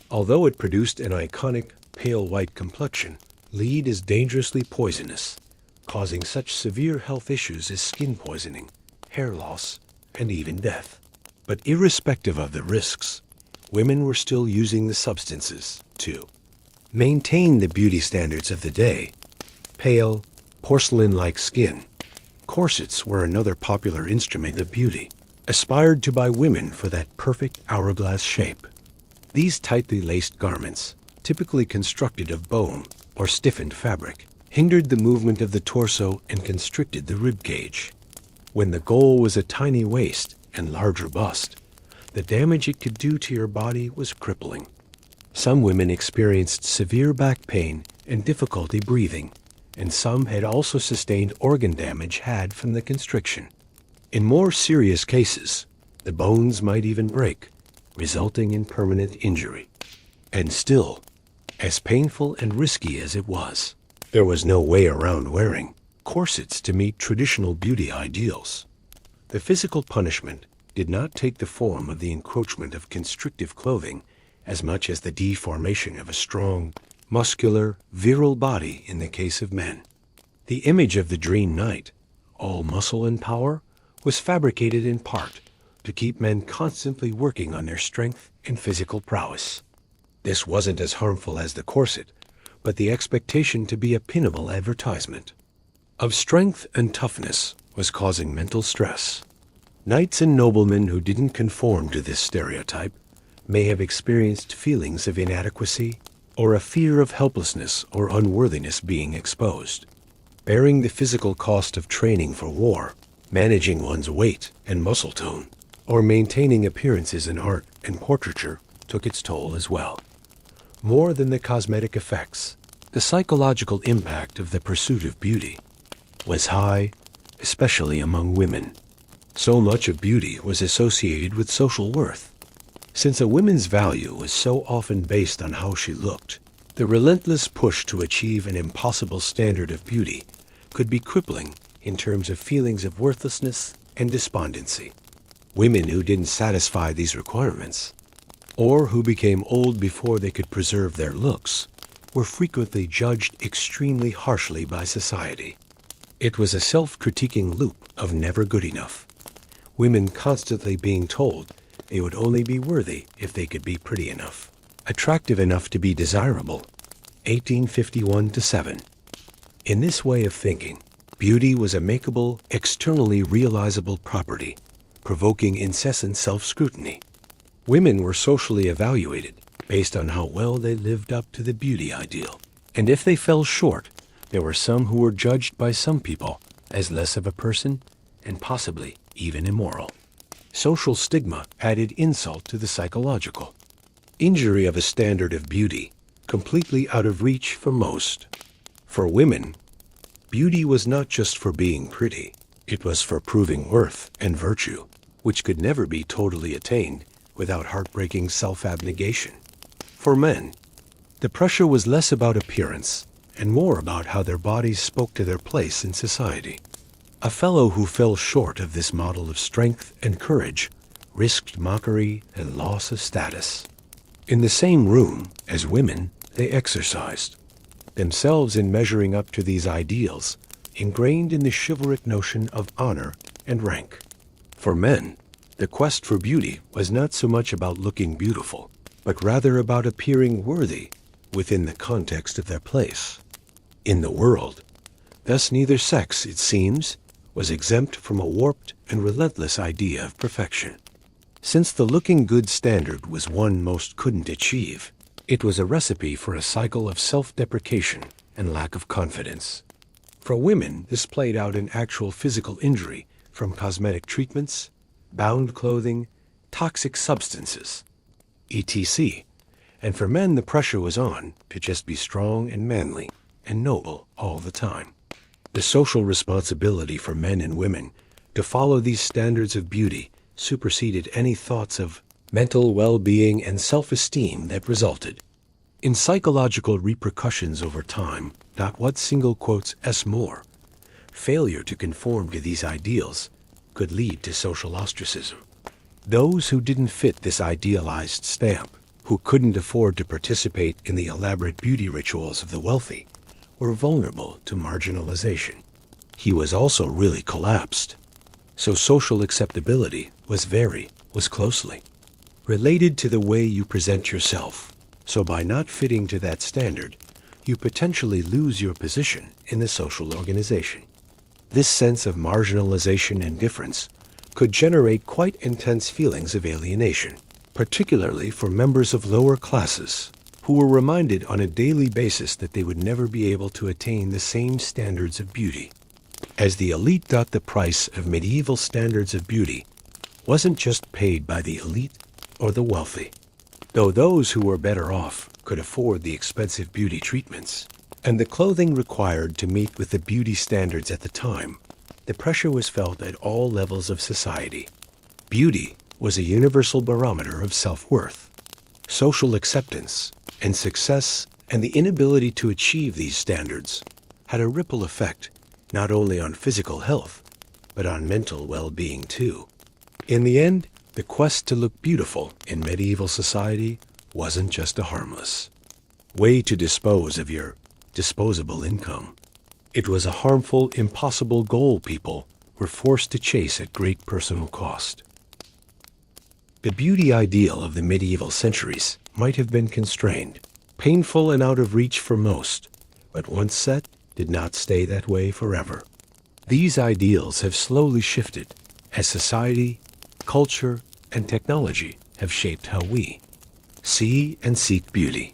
Although it produced an iconic pale white complexion, lead is dangerously poisonous, causing such severe health issues as skin poisoning, hair loss, and even death. But irrespective of the risks, women were still using the substances to maintain the beauty standards of the day. Pale, porcelain-like skin. Corsets were another popular instrument of beauty, aspired to by women for that perfect hourglass shape. These tightly laced garments, typically constructed of bone or stiffened fabric, hindered the movement of the torso and constricted the rib cage. When the goal was a tiny waist and larger bust, the damage it could do to your body was crippling. Some women experienced severe back pain and difficulty breathing, and some had also sustained organ damage had from the constriction. In more serious cases, the bones might even break, resulting in permanent injury. And still, as painful and risky as it was, there was no way around wearing corsets to meet traditional beauty ideals. The physical punishment did not take the form of the encroachment of constrictive clothing as much as the deformation of a strong, muscular, virile body in the case of men. The image of the dream knight, all muscle and power, was fabricated in part to keep men constantly working on their strength and physical prowess. This wasn't as harmful as the corset, but the expectation to be a pinnable advertisement of strength and toughness was causing mental stress. Knights and noblemen who didn't conform to this stereotype may have experienced feelings of inadequacy or a fear of helplessness or unworthiness being exposed. Bearing the physical cost of training for war, managing one's weight and muscle tone, or maintaining appearances in art and portraiture took its toll as well. More than the cosmetic effects, the psychological impact of the pursuit of beauty was high, especially among women. So much of beauty was associated with social worth. Since a woman's value was so often based on how she looked, the relentless push to achieve an impossible standard of beauty could be crippling in terms of feelings of worthlessness and despondency. Women who didn't satisfy these requirements, or who became old before they could preserve their looks, were frequently judged extremely harshly by society. It was a self-critiquing loop of never good enough. Women constantly being told they would only be worthy if they could be pretty enough, attractive enough to be desirable. 1851-7. In this way of thinking, beauty was a makeable, externally realizable property, provoking incessant self-scrutiny. Women were socially evaluated based on how well they lived up to the beauty ideal, and if they fell short, there were some who were judged by some people as less of a person and possibly even immoral. Social stigma added insult to the psychological injury of a standard of beauty completely out of reach for most. For women, beauty was not just for being pretty, it was for proving worth and virtue, which could never be totally attained without heartbreaking self-abnegation. For men, the pressure was less about appearance and more about how their bodies spoke to their place in society. A fellow who fell short of this model of strength and courage risked mockery and loss of status. In the same room as women, they exercised themselves in measuring up to these ideals, ingrained in the chivalric notion of honor and rank. For men, the quest for beauty was not so much about looking beautiful, but rather about appearing worthy within the context of their place in the world. Thus neither sex, it seems, was exempt from a warped and relentless idea of perfection. Since the looking good standard was one most couldn't achieve, it was a recipe for a cycle of self-deprecation and lack of confidence. For women, this played out in actual physical injury from cosmetic treatments, bound clothing, toxic substances, etc. And for men, the pressure was on to just be strong and manly and noble all the time. The social responsibility for men and women To follow these standards of beauty superseded any thoughts of mental well-being and self-esteem that resulted. In psychological repercussions over time, not what single quotes S more. Failure to conform to these ideals could lead to social ostracism. Those who didn't fit this idealized stamp, who couldn't afford to participate in the elaborate beauty rituals of the wealthy, were vulnerable to marginalization. He was also really collapsed. So social acceptability was closely related to the way you present yourself. So by not fitting to that standard, you potentially lose your position in the social organization. This sense of marginalization and difference could generate quite intense feelings of alienation, particularly for members of lower classes, who were reminded on a daily basis that they would never be able to attain the same standards of beauty. As the elite thought the price of medieval standards of beauty wasn't just paid by the elite or the wealthy, though those who were better off could afford the expensive beauty treatments and the clothing required to meet with the beauty standards at the time. The pressure was felt at all levels of society. Beauty was a universal barometer of self-worth, social acceptance, and success, and the inability to achieve these standards had a ripple effect not only on physical health, but on mental well-being too. In the end, the quest to look beautiful in medieval society wasn't just a harmless way to dispose of your disposable income. It was a harmful, impossible goal people were forced to chase at great personal cost. The beauty ideal of the medieval centuries might have been constrained, painful and out of reach for most, but once set, did not stay that way forever. These ideals have slowly shifted as society, culture, and technology have shaped how we see and seek beauty.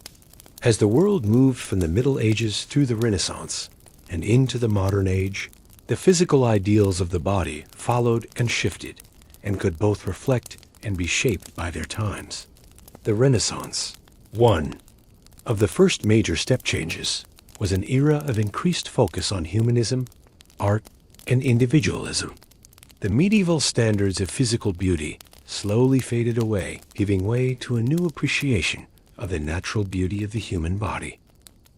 As the world moved from the Middle Ages through the Renaissance and into the modern age, the physical ideals of the body followed and shifted and could both reflect and be shaped by their times. The Renaissance, one of the first major step changes, was an era of increased focus on humanism, art, and individualism. The medieval standards of physical beauty slowly faded away, giving way to a new appreciation of the natural beauty of the human body.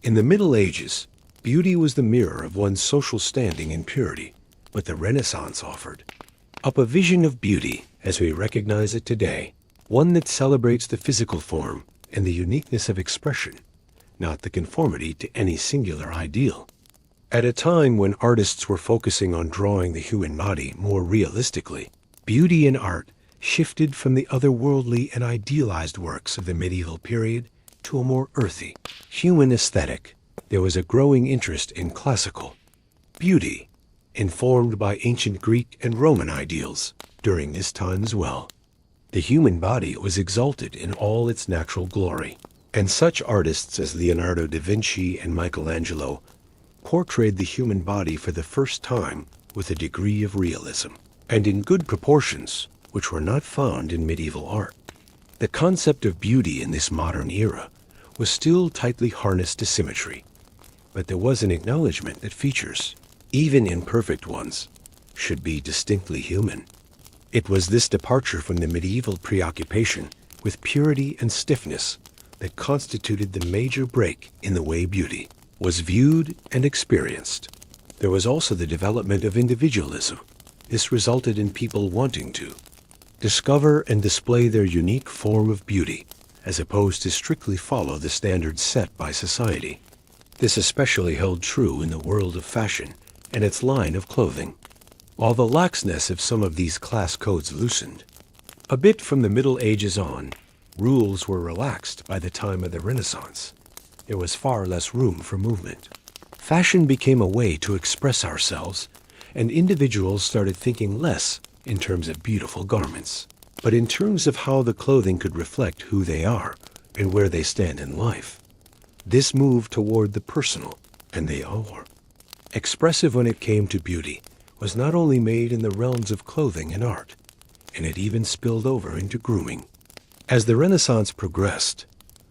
In the Middle Ages, beauty was the mirror of one's social standing and purity, but the Renaissance offered up a vision of beauty as we recognize it today, one that celebrates the physical form and the uniqueness of expression, not the conformity to any singular ideal. At a time when artists were focusing on drawing the human body more realistically, beauty in art shifted from the otherworldly and idealized works of the medieval period to a more earthy, human aesthetic. There was a growing interest in classical beauty, informed by ancient Greek and Roman ideals during this time as well. The human body was exalted in all its natural glory, and such artists as Leonardo da Vinci and Michelangelo portrayed the human body for the first time with a degree of realism, and in good proportions, which were not found in medieval art. The concept of beauty in this modern era was still tightly harnessed to symmetry, but there was an acknowledgement that features, even imperfect ones, should be distinctly human. It was this departure from the medieval preoccupation with purity and stiffness that constituted the major break in the way beauty was viewed and experienced. There was also the development of individualism. This resulted in people wanting to discover and display their unique form of beauty, as opposed to strictly follow the standards set by society. This especially held true in the world of fashion and its line of clothing. While the laxness of some of these class codes loosened a bit from the Middle Ages on, rules were relaxed by the time of the Renaissance. There was far less room for movement. Fashion became a way to express ourselves, and individuals started thinking less in terms of beautiful garments, but in terms of how the clothing could reflect who they are and where they stand in life. This moved toward the personal, and they all were expressive when it came to beauty, was not only made in the realms of clothing and art, and it even spilled over into grooming. As the Renaissance progressed,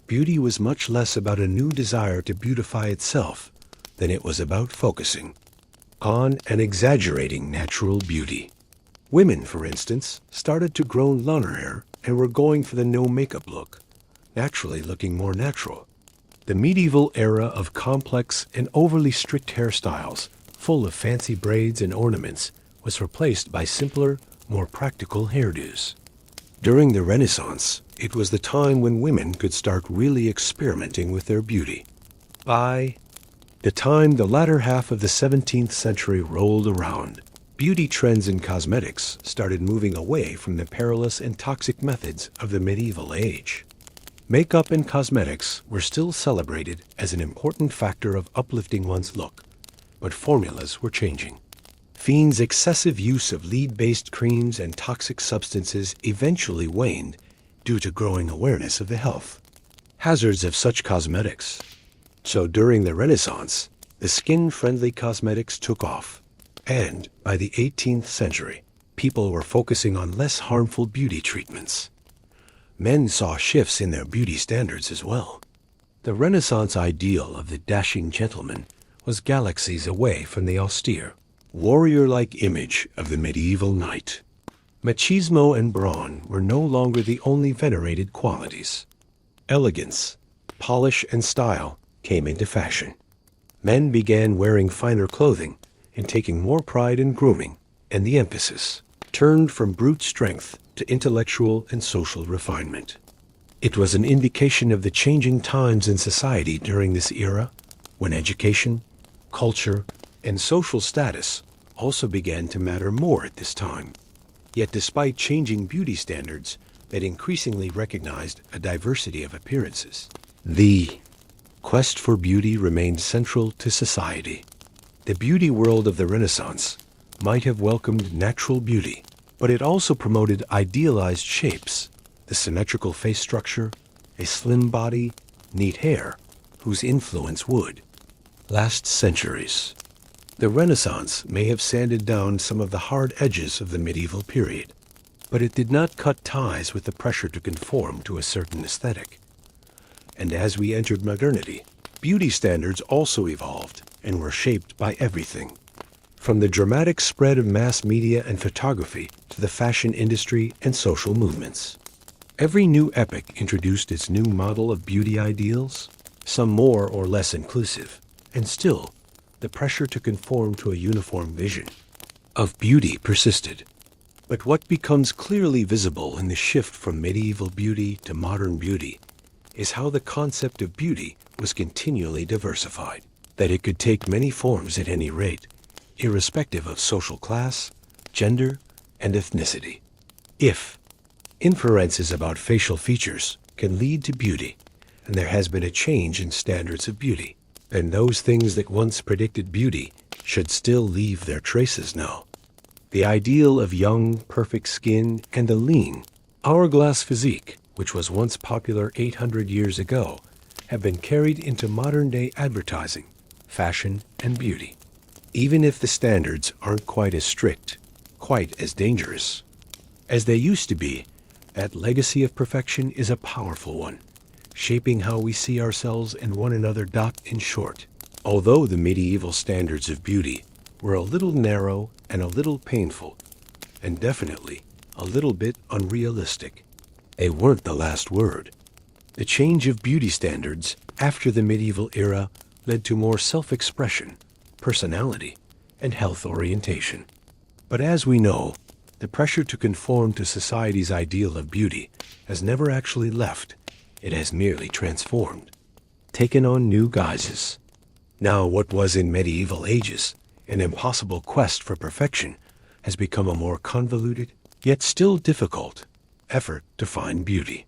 beauty was much less about a new desire to beautify itself than it was about focusing on and exaggerating natural beauty. Women, for instance, started to grow longer hair and were going for the no-makeup look, naturally looking more natural. The medieval era of complex and overly strict hairstyles, full of fancy braids and ornaments, was replaced by simpler, more practical hairdos. During the Renaissance, it was the time when women could start really experimenting with their beauty. By the time the latter half of the 17th century rolled around, beauty trends in cosmetics started moving away from the perilous and toxic methods of the medieval age. Makeup and cosmetics were still celebrated as an important factor of uplifting one's look, but formulas were changing. Fiends' excessive use of lead-based creams and toxic substances eventually waned due to growing awareness of the health hazards of such cosmetics. So during the Renaissance, the skin-friendly cosmetics took off, and by the 18th century, people were focusing on less harmful beauty treatments. Men saw shifts in their beauty standards as well. The Renaissance ideal of the dashing gentleman was galaxies away from the austere, warrior-like image of the medieval knight. Machismo and brawn were no longer the only venerated qualities. Elegance, polish, and style came into fashion. Men began wearing finer clothing and taking more pride in grooming, and the emphasis turned from brute strength to intellectual and social refinement. It was an indication of the changing times in society during this era, when education, culture, and social status also began to matter more at this time. Yet despite changing beauty standards that increasingly recognized a diversity of appearances, the quest for beauty remained central to society. The beauty world of the Renaissance might have welcomed natural beauty, but it also promoted idealized shapes, the symmetrical face structure, a slim body, neat hair, whose influence would last centuries. The Renaissance may have sanded down some of the hard edges of the medieval period, but it did not cut ties with the pressure to conform to a certain aesthetic. And as we entered modernity, beauty standards also evolved and were shaped by everything, from the dramatic spread of mass media and photography to the fashion industry and social movements. Every new epoch introduced its new model of beauty ideals, some more or less inclusive, and still, the pressure to conform to a uniform vision of beauty persisted. But what becomes clearly visible in the shift from medieval beauty to modern beauty is how the concept of beauty was continually diversified, that it could take many forms at any rate, irrespective of social class, gender, and ethnicity. If inferences about facial features can lead to beauty, and there has been a change in standards of beauty, then those things that once predicted beauty should still leave their traces now. The ideal of young, perfect skin and a lean, hourglass physique, which was once popular 800 years ago, have been carried into modern-day advertising, fashion, and beauty. Even if the standards aren't quite as strict, quite as dangerous as they used to be, that legacy of perfection is a powerful one, shaping how we see ourselves and one another. In short, although the medieval standards of beauty were a little narrow and a little painful, and definitely a little bit unrealistic, they weren't the last word. The change of beauty standards after the medieval era led to more self-expression, personality, and health orientation. But as we know, the pressure to conform to society's ideal of beauty has never actually left. It has merely transformed, taken on new guises. Now, what was in medieval ages an impossible quest for perfection has become a more convoluted, yet still difficult, effort to find beauty.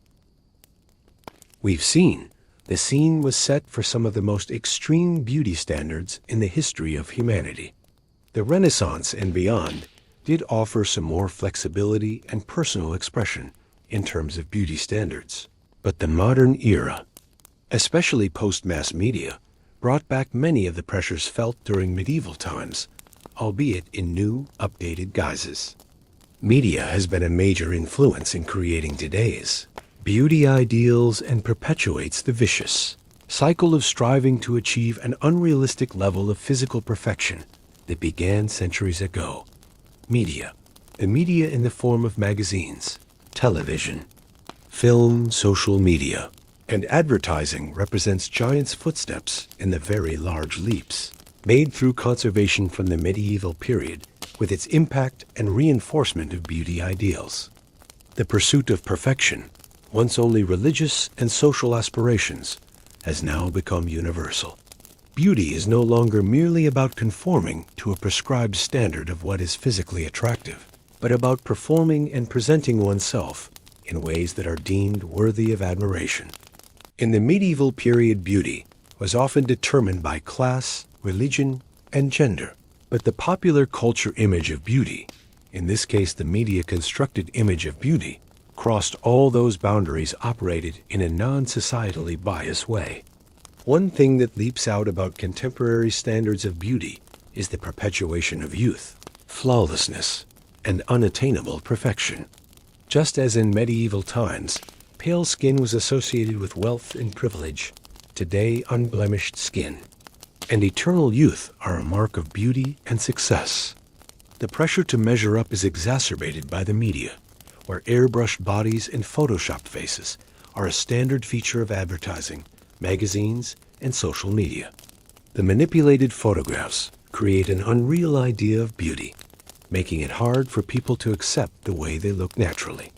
We've seen the scene was set for some of the most extreme beauty standards in the history of humanity. The Renaissance and beyond did offer some more flexibility and personal expression in terms of beauty standards. But the modern era, especially post-mass media, brought back many of the pressures felt during medieval times, albeit in new, updated guises. Media has been a major influence in creating today's beauty ideals and perpetuates the vicious cycle of striving to achieve an unrealistic level of physical perfection that began centuries ago. Media, The media in the form of magazines, television, film, social media, and advertising represents giants' footsteps in the very large leaps made through conservation from the medieval period with its impact and reinforcement of beauty ideals. The pursuit of perfection, once only religious and social aspirations, has now become universal. Beauty is no longer merely about conforming to a prescribed standard of what is physically attractive, but about performing and presenting oneself in ways that are deemed worthy of admiration. In the medieval period, beauty was often determined by class, religion, and gender. But the popular culture image of beauty, in this case the media-constructed image of beauty, crossed all those boundaries, operated in a non-societally biased way. One thing that leaps out about contemporary standards of beauty is the perpetuation of youth, flawlessness, and unattainable perfection. Just as in medieval times, pale skin was associated with wealth and privilege, today unblemished skin and eternal youth are a mark of beauty and success. The pressure to measure up is exacerbated by the media, where airbrushed bodies and photoshopped faces are a standard feature of advertising, magazines, and social media. The manipulated photographs create an unreal idea of beauty, making it hard for people to accept the way they look naturally.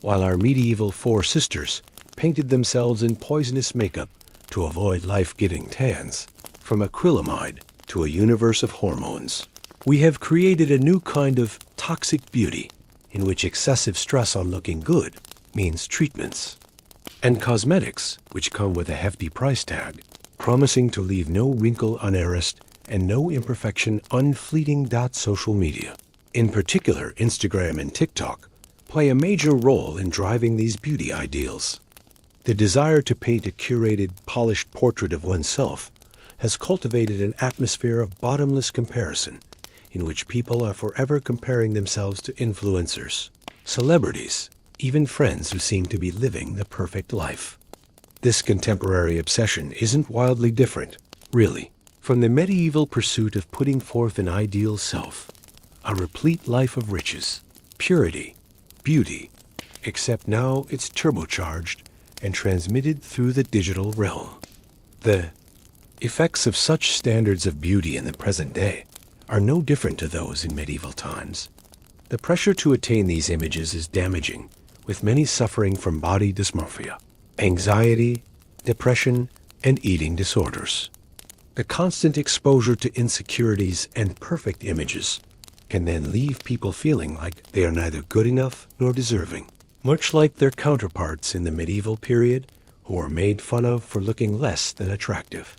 While our medieval four-sisters painted themselves in poisonous makeup to avoid life-giving tans, from acrylamide to a universe of hormones, we have created a new kind of toxic beauty in which excessive stress on looking good means treatments, and cosmetics which come with a hefty price tag, promising to leave no wrinkle unerased and no imperfection unfleeting. Social media, in particular Instagram and TikTok, play a major role in driving these beauty ideals. The desire to paint a curated, polished portrait of oneself has cultivated an atmosphere of bottomless comparison in which people are forever comparing themselves to influencers, celebrities, even friends who seem to be living the perfect life. This contemporary obsession isn't wildly different, really, from the medieval pursuit of putting forth an ideal self, a replete life of riches, purity, beauty, except now it's turbocharged and transmitted through the digital realm. The effects of such standards of beauty in the present day are no different to those in medieval times. The pressure to attain these images is damaging, with many suffering from body dysmorphia, anxiety, depression, and eating disorders. The constant exposure to insecurities and perfect images can then leave people feeling like they are neither good enough nor deserving, much like their counterparts in the medieval period who are made fun of for looking less than attractive.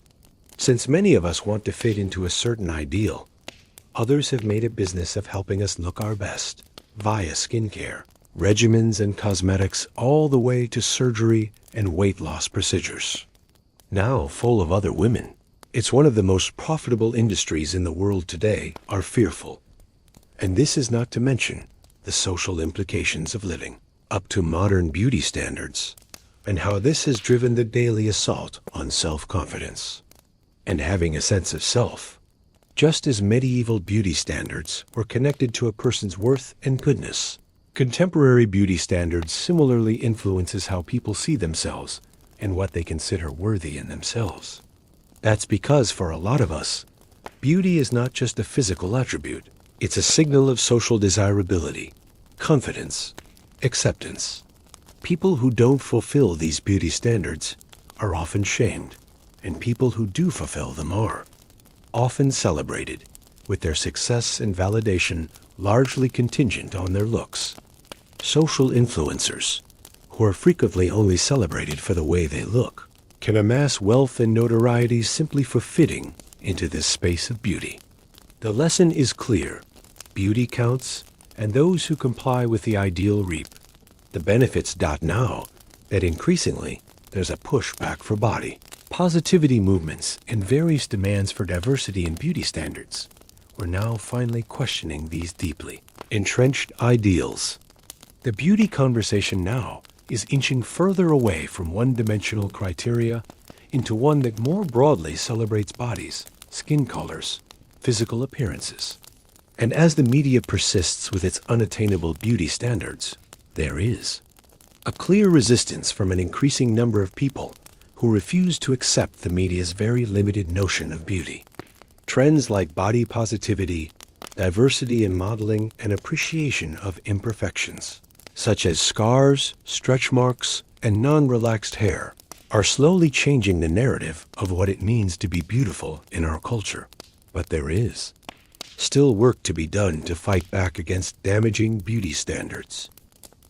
Since many of us want to fit into a certain ideal, others have made a business of helping us look our best via skincare, regimens, and cosmetics, all the way to surgery and weight loss procedures. Now full of other women, it's one of the most profitable industries in the world today, are fearful. And this is not to mention the social implications of living up to modern beauty standards and how this has driven the daily assault on self-confidence and having a sense of self. Just as medieval beauty standards were connected to a person's worth and goodness, contemporary beauty standards similarly influences how people see themselves and what they consider worthy in themselves. That's because for a lot of us, beauty is not just a physical attribute. It's a signal of social desirability, confidence, acceptance. People who don't fulfill these beauty standards are often shamed, and people who do fulfill them are often celebrated, with their success and validation largely contingent on their looks. Social influencers, who are frequently only celebrated for the way they look, can amass wealth and notoriety simply for fitting into this space of beauty. The lesson is clear. Beauty counts, and those who comply with the ideal reap the benefits. Now that increasingly there's a pushback for body positivity movements and various demands for diversity in beauty standards, we're now finally questioning these deeply entrenched ideals. The beauty conversation now is inching further away from one-dimensional criteria into one that more broadly celebrates bodies, skin colors, physical appearances, And as the media persists with its unattainable beauty standards, there is a clear resistance from an increasing number of people who refuse to accept the media's very limited notion of beauty. Trends like body positivity, diversity in modeling, and appreciation of imperfections, such as scars, stretch marks, and non-relaxed hair, are slowly changing the narrative of what it means to be beautiful in our culture. But there is still work to be done to fight back against damaging beauty standards.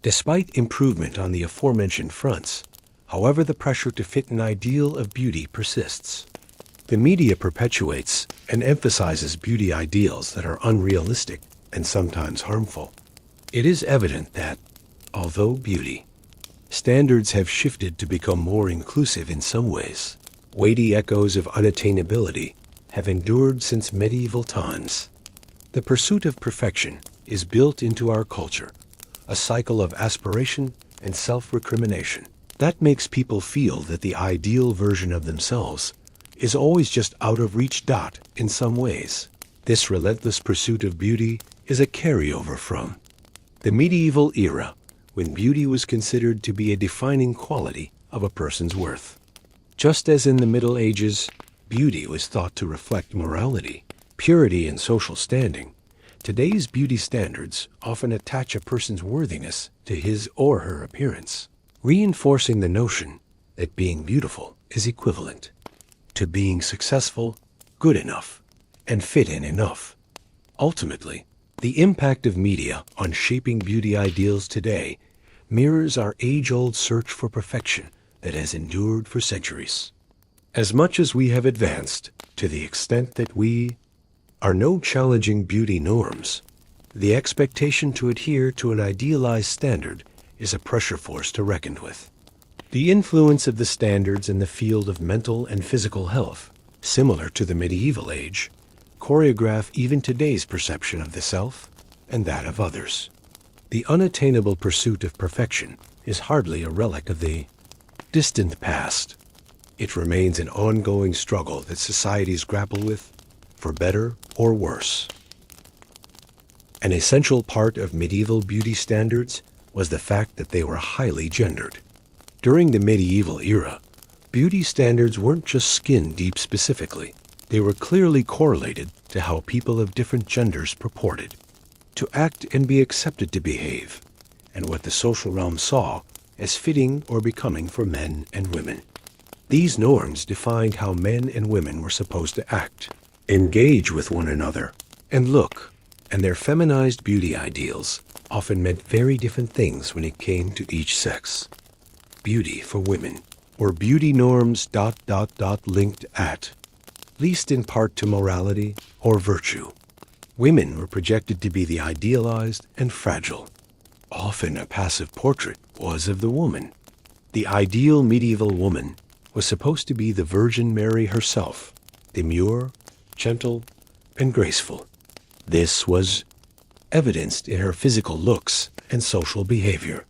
Despite improvement on the aforementioned fronts, however, the pressure to fit an ideal of beauty persists. The media perpetuates and emphasizes beauty ideals that are unrealistic and sometimes harmful. It is evident that, although beauty standards have shifted to become more inclusive in some ways, weighty echoes of unattainability have endured since medieval times. The pursuit of perfection is built into our culture, a cycle of aspiration and self-recrimination that makes people feel that the ideal version of themselves is always just out of reach. In some ways, this relentless pursuit of beauty is a carryover from the medieval era, when beauty was considered to be a defining quality of a person's worth. Just as in the Middle Ages, beauty was thought to reflect morality, purity, and social standing, today's beauty standards often attach a person's worthiness to his or her appearance, reinforcing the notion that being beautiful is equivalent to being successful, good enough, and fit in enough. Ultimately, the impact of media on shaping beauty ideals today mirrors our age-old search for perfection that has endured for centuries. As much as we have advanced, to the extent that we are no challenging beauty norms, the expectation to adhere to an idealized standard is a pressure force to reckon with. The influence of the standards in the field of mental and physical health, similar to the medieval age, choreograph even today's perception of the self and that of others. The unattainable pursuit of perfection is hardly a relic of the distant past. It remains an ongoing struggle that societies grapple with, for better or worse. An essential part of medieval beauty standards was the fact that they were highly gendered. During the medieval era, beauty standards weren't just skin deep specifically. They were clearly correlated to how people of different genders purported to act and be accepted to behave, and what the social realm saw as fitting or becoming for men and women. These norms defined how men and women were supposed to act, engage with one another, and look, and their feminized beauty ideals often meant very different things when it came to each sex. Beauty for women were beauty norms ... linked at least in part to morality or virtue. Women were projected to be the idealized and fragile. Often a passive portrait was of the woman. The ideal medieval woman was supposed to be the Virgin Mary herself, demure, gentle, and graceful. This was evidenced in her physical looks and social behavior.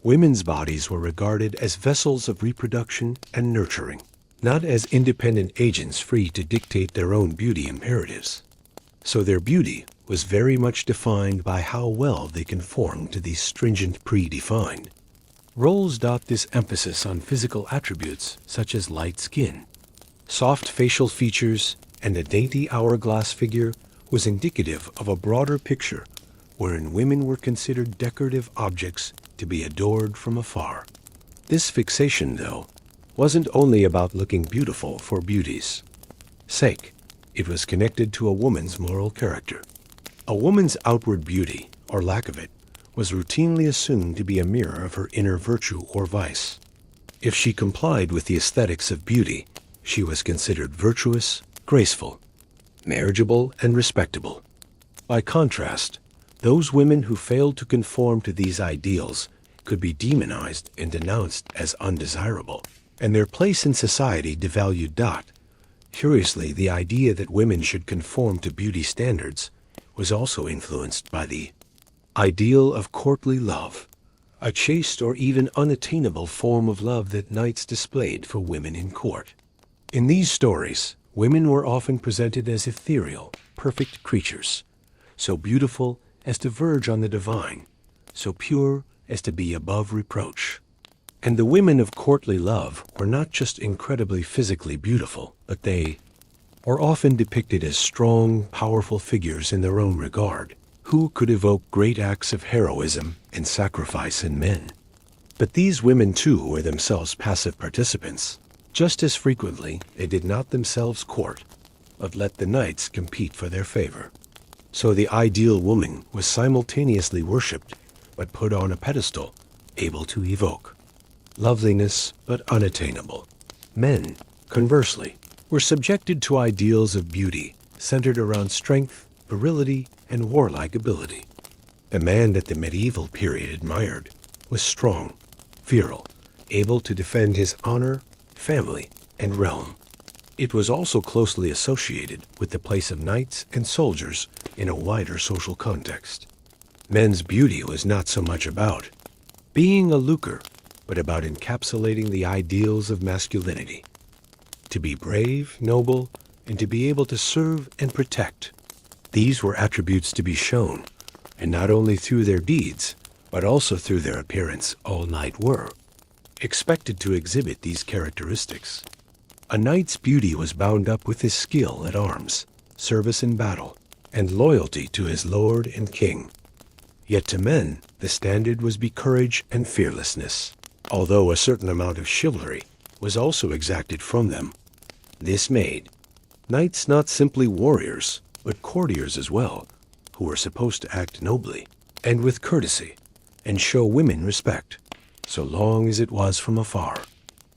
Women's bodies were regarded as vessels of reproduction and nurturing, not as independent agents free to dictate their own beauty imperatives. So their beauty was very much defined by how well they conformed to these stringent predefined roles. This emphasis on physical attributes such as light skin, soft facial features, and a dainty hourglass figure was indicative of a broader picture wherein women were considered decorative objects to be adored from afar. This fixation, though, wasn't only about looking beautiful for beauty's sake. It was connected to a woman's moral character. A woman's outward beauty, or lack of it, was routinely assumed to be a mirror of her inner virtue or vice. If she complied with the aesthetics of beauty, she was considered virtuous, graceful, marriageable, and respectable. By contrast, those women who failed to conform to these ideals could be demonized and denounced as undesirable, and their place in society devalued. Curiously, the idea that women should conform to beauty standards was also influenced by the ideal of courtly love, a chaste or even unattainable form of love that knights displayed for women in court. In these stories, women were often presented as ethereal, perfect creatures, so beautiful as to verge on the divine, so pure as to be above reproach. And the women of courtly love were not just incredibly physically beautiful, but they were often depicted as strong, powerful figures in their own regard, who could evoke great acts of heroism and sacrifice in men. But these women too were themselves passive participants. Just as frequently, they did not themselves court, but let the knights compete for their favor. So the ideal woman was simultaneously worshipped, but put on a pedestal, able to evoke loveliness but unattainable. Men, conversely, were subjected to ideals of beauty centered around strength, virility, and warlike ability. The man that the medieval period admired was strong, virile, able to defend his honor, family, and realm. It was also closely associated with the place of knights and soldiers in a wider social context. Men's beauty was not so much about being a lucre, but about encapsulating the ideals of masculinity. To be brave, noble, and to be able to serve and protect. These were attributes to be shown, and not only through their deeds, but also through their appearance. All knights were expected to exhibit these characteristics. A knight's beauty was bound up with his skill at arms, service in battle, and loyalty to his lord and king. Yet to men, the standard was be courage and fearlessness, although a certain amount of chivalry was also exacted from them. This made knights not simply warriors, but courtiers as well, who were supposed to act nobly and with courtesy, and show women respect, so long as it was from afar.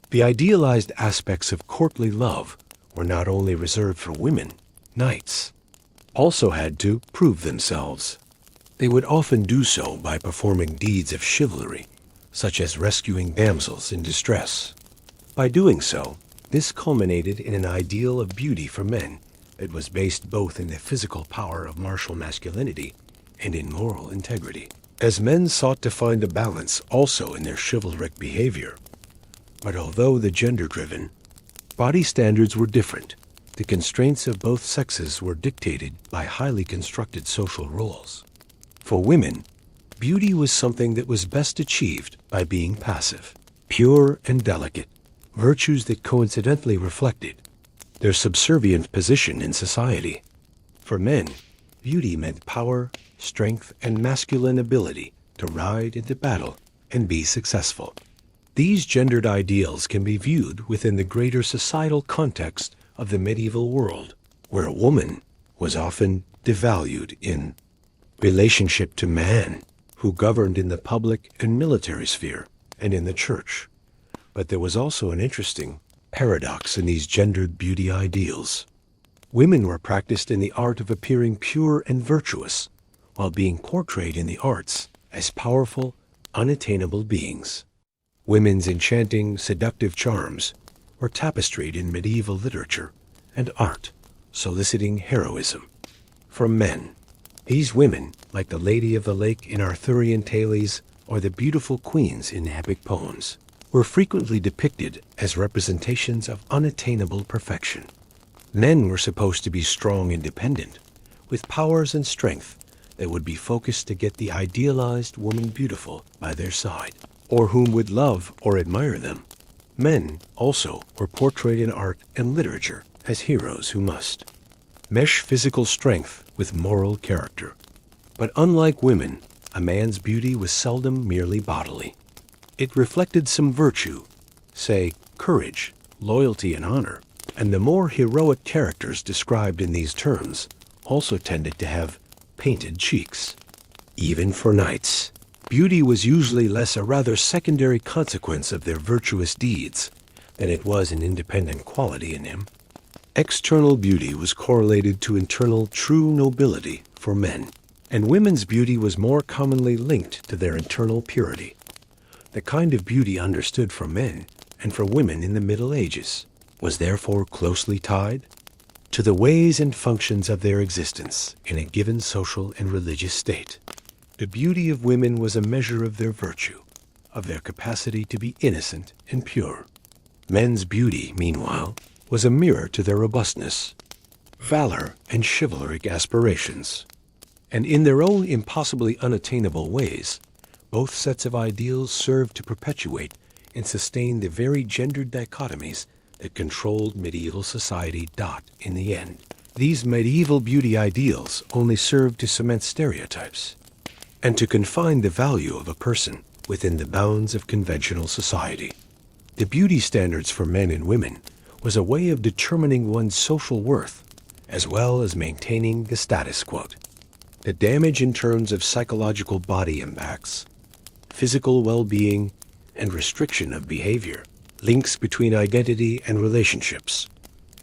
The idealized aspects of courtly love were not only reserved for women. Knights also had to prove themselves. They would often do so by performing deeds of chivalry, such as rescuing damsels in distress. By doing so, this culminated in an ideal of beauty for men that was based both in the physical power of martial masculinity and in moral integrity, as men sought to find a balance also in their chivalric behavior. But although the gender-driven body standards were different, the constraints of both sexes were dictated by highly constructed social roles. For women, beauty was something that was best achieved by being passive, pure and delicate, virtues that coincidentally reflected their subservient position in society. For men, beauty meant power, strength, and masculine ability to ride into battle and be successful. These gendered ideals can be viewed within the greater societal context of the medieval world, where a woman was often devalued in relationship to man, who governed in the public and military sphere and in the church. But there was also an interesting paradox in these gendered beauty ideals. Women were practiced in the art of appearing pure and virtuous, while being portrayed in the arts as powerful, unattainable beings. Women's enchanting, seductive charms were tapestried in medieval literature and art, soliciting heroism. From men, these women, like the Lady of the Lake in Arthurian tales or the beautiful queens in epic poems, were frequently depicted as representations of unattainable perfection. Men were supposed to be strong and independent, with powers and strength that would be focused to get the idealized woman beautiful by their side, or whom would love or admire them. Men, also, were portrayed in art and literature as heroes who must mesh physical strength with moral character. But unlike women, a man's beauty was seldom merely bodily. It reflected some virtue, say, courage, loyalty, and honor, and the more heroic characters described in these terms also tended to have painted cheeks. Even for knights, beauty was usually less a rather secondary consequence of their virtuous deeds than it was an independent quality in him. External beauty was correlated to internal true nobility for men, and women's beauty was more commonly linked to their internal purity, the kind of beauty understood for men and for women in the Middle Ages was therefore closely tied to the ways and functions of their existence in a given social and religious state. The beauty of women was a measure of their virtue, of their capacity to be innocent and pure. Men's beauty, meanwhile, was a mirror to their robustness, valor, and chivalric aspirations. And in their own impossibly unattainable ways, both sets of ideals serve to perpetuate and sustain the very gendered dichotomies that controlled medieval society. In the end, these medieval beauty ideals only served to cement stereotypes and to confine the value of a person within the bounds of conventional society. The beauty standards for men and women was a way of determining one's social worth, as well as maintaining the status quo. The damage in terms of psychological body impacts, physical well-being, and restriction of behavior, links between identity and relationships,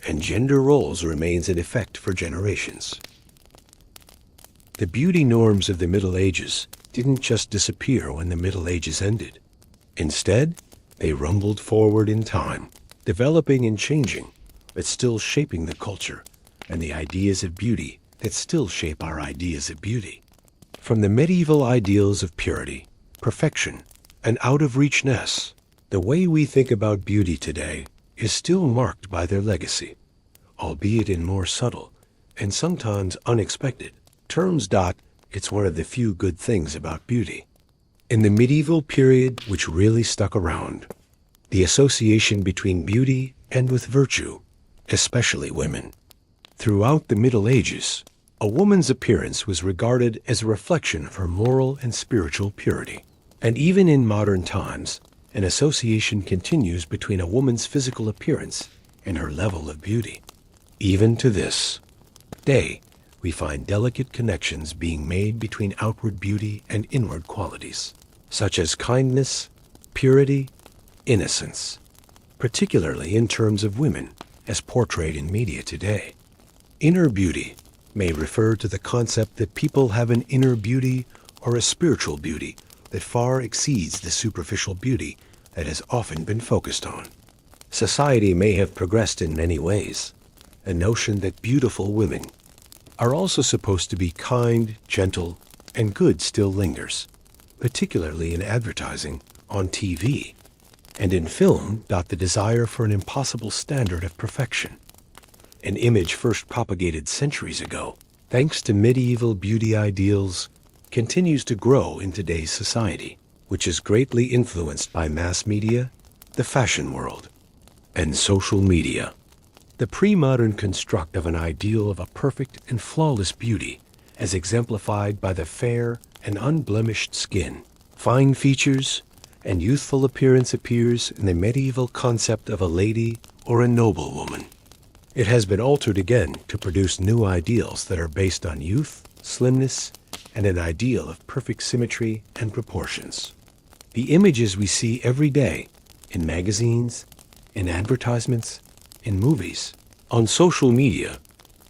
and gender roles remains in effect for generations. The beauty norms of the Middle Ages didn't just disappear when the Middle Ages ended. Instead, they rumbled forward in time, developing and changing, but still shaping the culture and the ideas of beauty that still shape our ideas of beauty. From the medieval ideals of purity, perfection, and out-of-reachness, the way we think about beauty today is still marked by their legacy, albeit in more subtle and sometimes unexpected terms. It's one of the few good things about beauty. In the medieval period, which really stuck around, the association between beauty and with virtue, especially women. Throughout the Middle Ages, a woman's appearance was regarded as a reflection of her moral and spiritual purity. And even in modern times, an association continues between a woman's physical appearance and her level of beauty. Even to this day, we find delicate connections being made between outward beauty and inward qualities, such as kindness, purity, innocence, particularly in terms of women, as portrayed in media today. Inner beauty may refer to the concept that people have an inner beauty or a spiritual beauty that far exceeds the superficial beauty that has often been focused on. Society may have progressed in many ways. A notion that beautiful women are also supposed to be kind, gentle, and good still lingers, particularly in advertising, on TV, and in film. The desire for an impossible standard of perfection, an image first propagated centuries ago, thanks to medieval beauty ideals, continues to grow in today's society, which is greatly influenced by mass media, the fashion world, and social media. The pre-modern construct of an ideal of a perfect and flawless beauty, as exemplified by the fair and unblemished skin, fine features, and youthful appearance, appears in the medieval concept of a lady or a noblewoman. It has been altered again to produce new ideals that are based on youth, slimness, and an ideal of perfect symmetry and proportions. The images we see every day in magazines, in advertisements, in movies, on social media,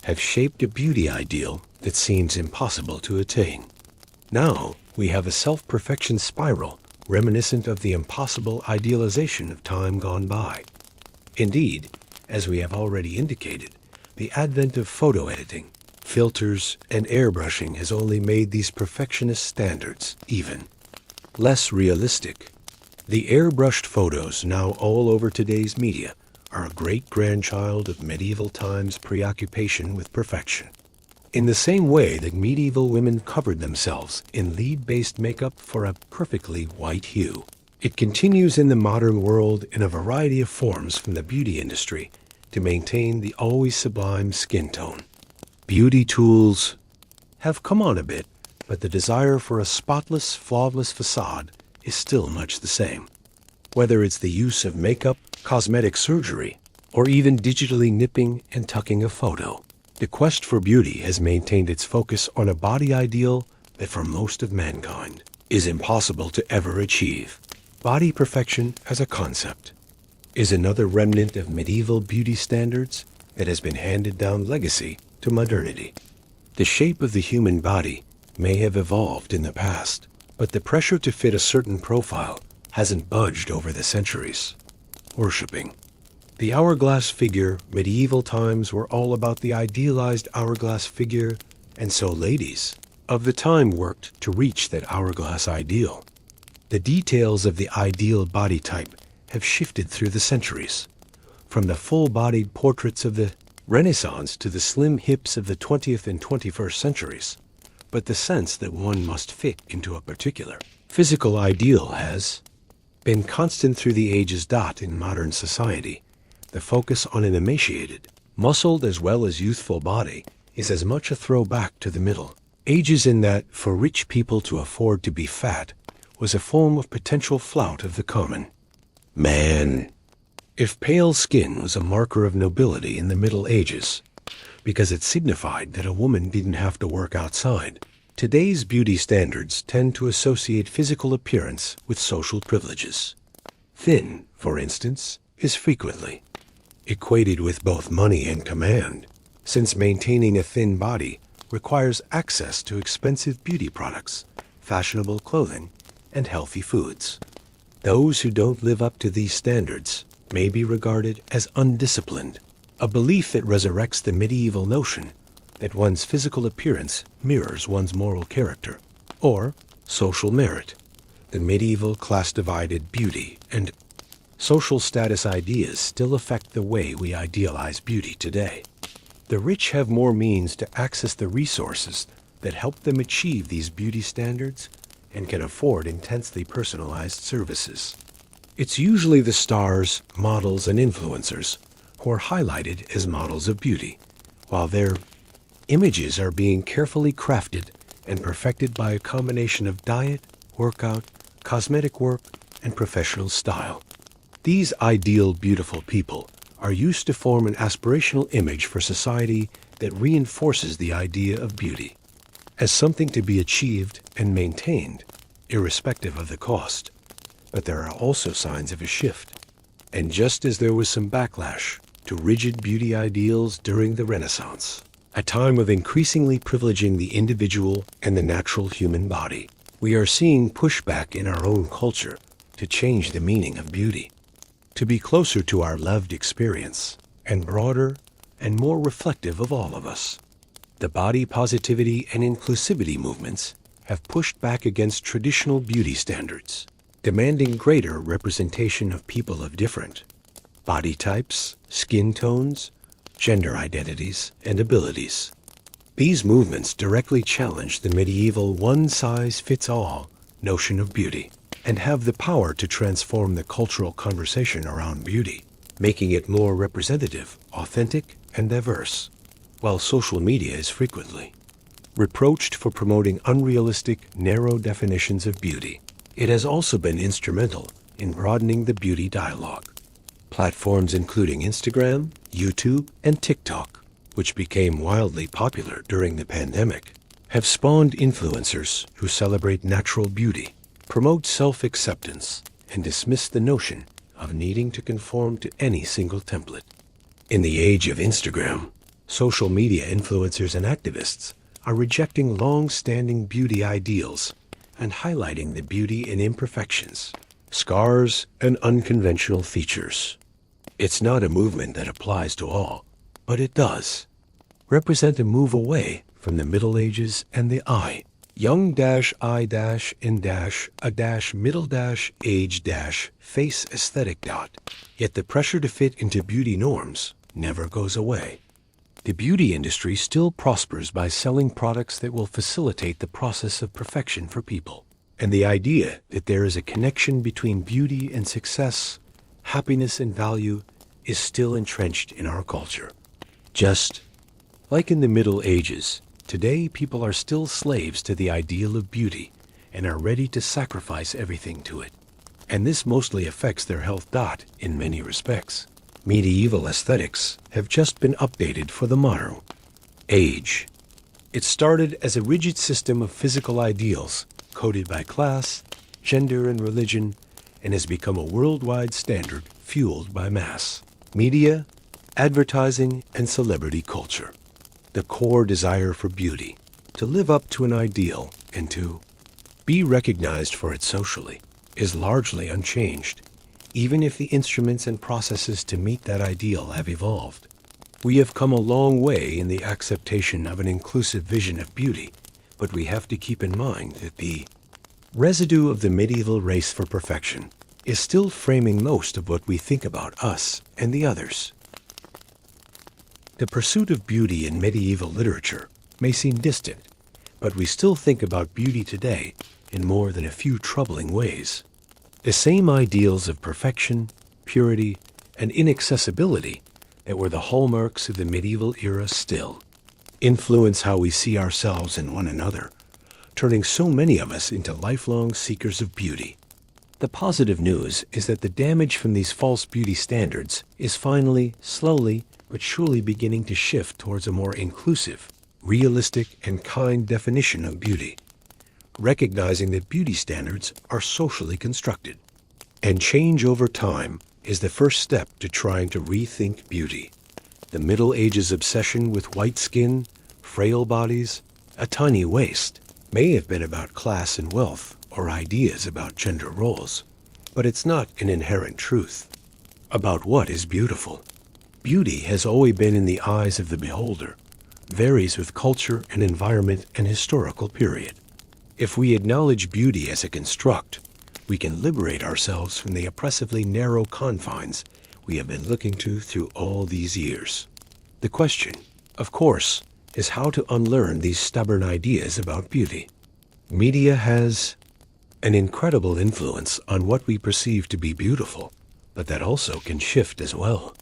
have shaped a beauty ideal that seems impossible to attain. Now we have a self-perfection spiral reminiscent of the impossible idealization of time gone by. Indeed, as we have already indicated, the advent of photo editing, filters, and airbrushing has only made these perfectionist standards even less realistic. The airbrushed photos now all over today's media are a great-grandchild of medieval times' preoccupation with perfection. In the same way that medieval women covered themselves in lead-based makeup for a perfectly white hue, it continues in the modern world in a variety of forms from the beauty industry to maintain the always sublime skin tone. Beauty tools have come on a bit, but the desire for a spotless, flawless facade is still much the same. Whether it's the use of makeup, cosmetic surgery, or even digitally nipping and tucking a photo, the quest for beauty has maintained its focus on a body ideal that for most of mankind is impossible to ever achieve. Body perfection as a concept is another remnant of medieval beauty standards that has been handed down legacy to modernity. The shape of the human body may have evolved in the past, but the pressure to fit a certain profile hasn't budged over the centuries. Worshipping the hourglass figure, medieval times were all about the idealized hourglass figure, and so ladies of the time worked to reach that hourglass ideal. The details of the ideal body type have shifted through the centuries, from the full-bodied portraits of the Renaissance to the slim hips of the 20th and 21st centuries, but the sense that one must fit into a particular physical ideal has been constant through the ages. In modern society, the focus on an emaciated, muscled as well as youthful body is as much a throwback to the Middle Ages in that for rich people to afford to be fat was a form of potential flout of the common man. If pale skin was a marker of nobility in the Middle Ages, because it signified that a woman didn't have to work outside, today's beauty standards tend to associate physical appearance with social privileges. Thin, for instance, is frequently equated with both money and command, since maintaining a thin body requires access to expensive beauty products, fashionable clothing, and healthy foods. Those who don't live up to these standards may be regarded as undisciplined, a belief that resurrects the medieval notion that one's physical appearance mirrors one's moral character, or social merit. The medieval class-divided beauty and social status ideas still affect the way we idealize beauty today. The rich have more means to access the resources that help them achieve these beauty standards and can afford intensely personalized services. It's usually the stars, models, and influencers who are highlighted as models of beauty, while their images are being carefully crafted and perfected by a combination of diet, workout, cosmetic work, and professional style. These ideal beautiful people are used to form an aspirational image for society that reinforces the idea of beauty as something to be achieved and maintained, irrespective of the cost. But there are also signs of a shift. And just as there was some backlash to rigid beauty ideals during the Renaissance, a time of increasingly privileging the individual and the natural human body, we are seeing pushback in our own culture to change the meaning of beauty, to be closer to our lived experience, and broader and more reflective of all of us. The body positivity and inclusivity movements have pushed back against traditional beauty standards, demanding greater representation of people of different body types, skin tones, gender identities, and abilities. These movements directly challenge the medieval one-size-fits-all notion of beauty and have the power to transform the cultural conversation around beauty, making it more representative, authentic, and diverse. While social media is frequently reproached for promoting unrealistic, narrow definitions of beauty, it has also been instrumental in broadening the beauty dialogue. Platforms including Instagram, YouTube, and TikTok, which became wildly popular during the pandemic, have spawned influencers who celebrate natural beauty, promote self-acceptance, and dismiss the notion of needing to conform to any single template. In the age of Instagram, social media influencers and activists are rejecting long-standing beauty ideals and highlighting the beauty in imperfections, scars, and unconventional features. It's not a movement that applies to all, but it does represent a move away from the Middle Ages and the young-I-in-a-middle-age-face aesthetic. Yet the pressure to fit into beauty norms never goes away. The beauty industry still prospers by selling products that will facilitate the process of perfection for people. And the idea that there is a connection between beauty and success, happiness and value, is still entrenched in our culture. Just like in the Middle Ages, today people are still slaves to the ideal of beauty and are ready to sacrifice everything to it. And this mostly affects their health. In many respects, medieval aesthetics have just been updated for the modern age. It started as a rigid system of physical ideals coded by class, gender, and religion, and has become a worldwide standard fueled by mass media, advertising, and celebrity culture. The core desire for beauty, to live up to an ideal and to be recognized for it socially, is largely unchanged, even if the instruments and processes to meet that ideal have evolved. We have come a long way in the acceptation of an inclusive vision of beauty, but we have to keep in mind that the residue of the medieval race for perfection is still framing most of what we think about us and the others. The pursuit of beauty in medieval literature may seem distant, But we still think about beauty today in more than a few troubling ways. The same ideals of perfection, purity, and inaccessibility that were the hallmarks of the medieval era still influence how we see ourselves and one another, turning so many of us into lifelong seekers of beauty. The positive news is that the damage from these false beauty standards is finally, slowly, but surely beginning to shift towards a more inclusive, realistic, and kind definition of beauty, recognizing that beauty standards are socially constructed. And change over time is the first step to trying to rethink beauty. The Middle Ages obsession with white skin, frail bodies, a tiny waist may have been about class and wealth or ideas about gender roles, but it's not an inherent truth about what is beautiful. Beauty has always been in the eyes of the beholder, varies with culture and environment and historical period. If we acknowledge beauty as a construct, we can liberate ourselves from the oppressively narrow confines we have been looking to through all these years. The question, of course, is how to unlearn these stubborn ideas about beauty. Media has an incredible influence on what we perceive to be beautiful, but that also can shift as well.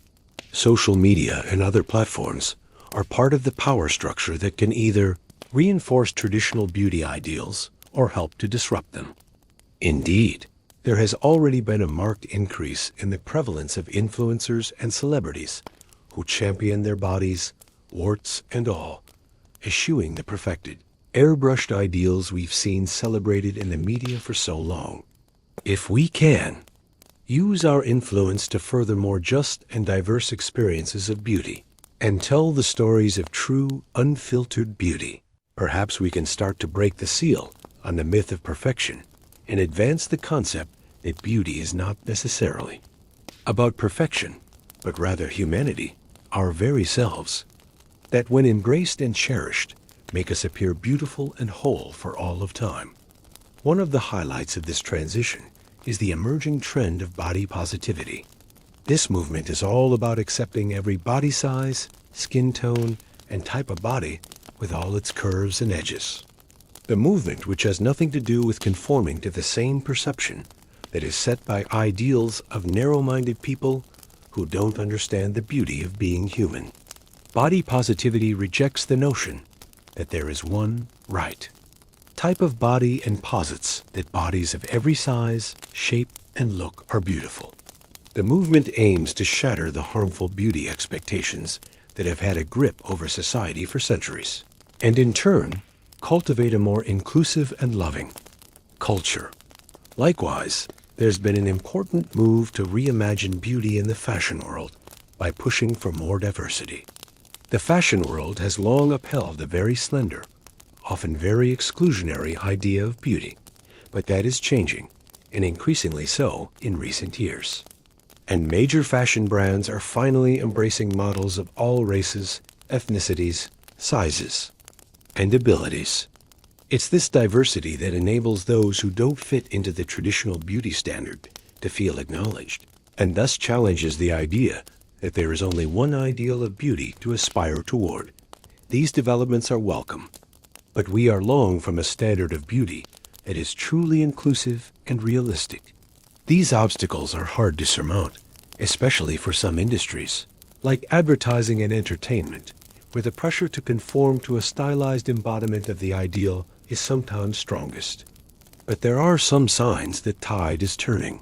Social media and other platforms are part of the power structure that can either reinforce traditional beauty ideals or help to disrupt them. Indeed, there has already been a marked increase in the prevalence of influencers and celebrities who champion their bodies, warts and all, eschewing the perfected, airbrushed ideals we've seen celebrated in the media for so long. If we can, use our influence to further more just and diverse experiences of beauty, and tell the stories of true, unfiltered beauty, perhaps we can start to break the seal on the myth of perfection and advance the concept that beauty is not necessarily about perfection, but rather humanity, our very selves, that when embraced and cherished, make us appear beautiful and whole for all of time. One of the highlights of this transition is the emerging trend of body positivity. This movement is all about accepting every body size, skin tone, and type of body with all its curves and edges. The movement which has nothing to do with conforming to the same perception that is set by ideals of narrow-minded people who don't understand the beauty of being human. Body positivity rejects the notion that there is one right type of body and posits that bodies of every size, shape, and look are beautiful. The movement aims to shatter the harmful beauty expectations that have had a grip over society for centuries, and in turn, cultivate a more inclusive and loving culture. Likewise, there's been an important move to reimagine beauty in the fashion world by pushing for more diversity. The fashion world has long upheld a very slender, often very exclusionary idea of beauty, but that is changing, and increasingly so in recent years. And major fashion brands are finally embracing models of all races, ethnicities, sizes, and abilities. It's this diversity that enables those who don't fit into the traditional beauty standard to feel acknowledged, and thus challenges the idea that there is only one ideal of beauty to aspire toward. These developments are welcome, but we are long from a standard of beauty that is truly inclusive and realistic. These obstacles are hard to surmount, especially for some industries, like advertising and entertainment, where the pressure to conform to a stylized embodiment of the ideal is sometimes strongest. But there are some signs that tide is turning.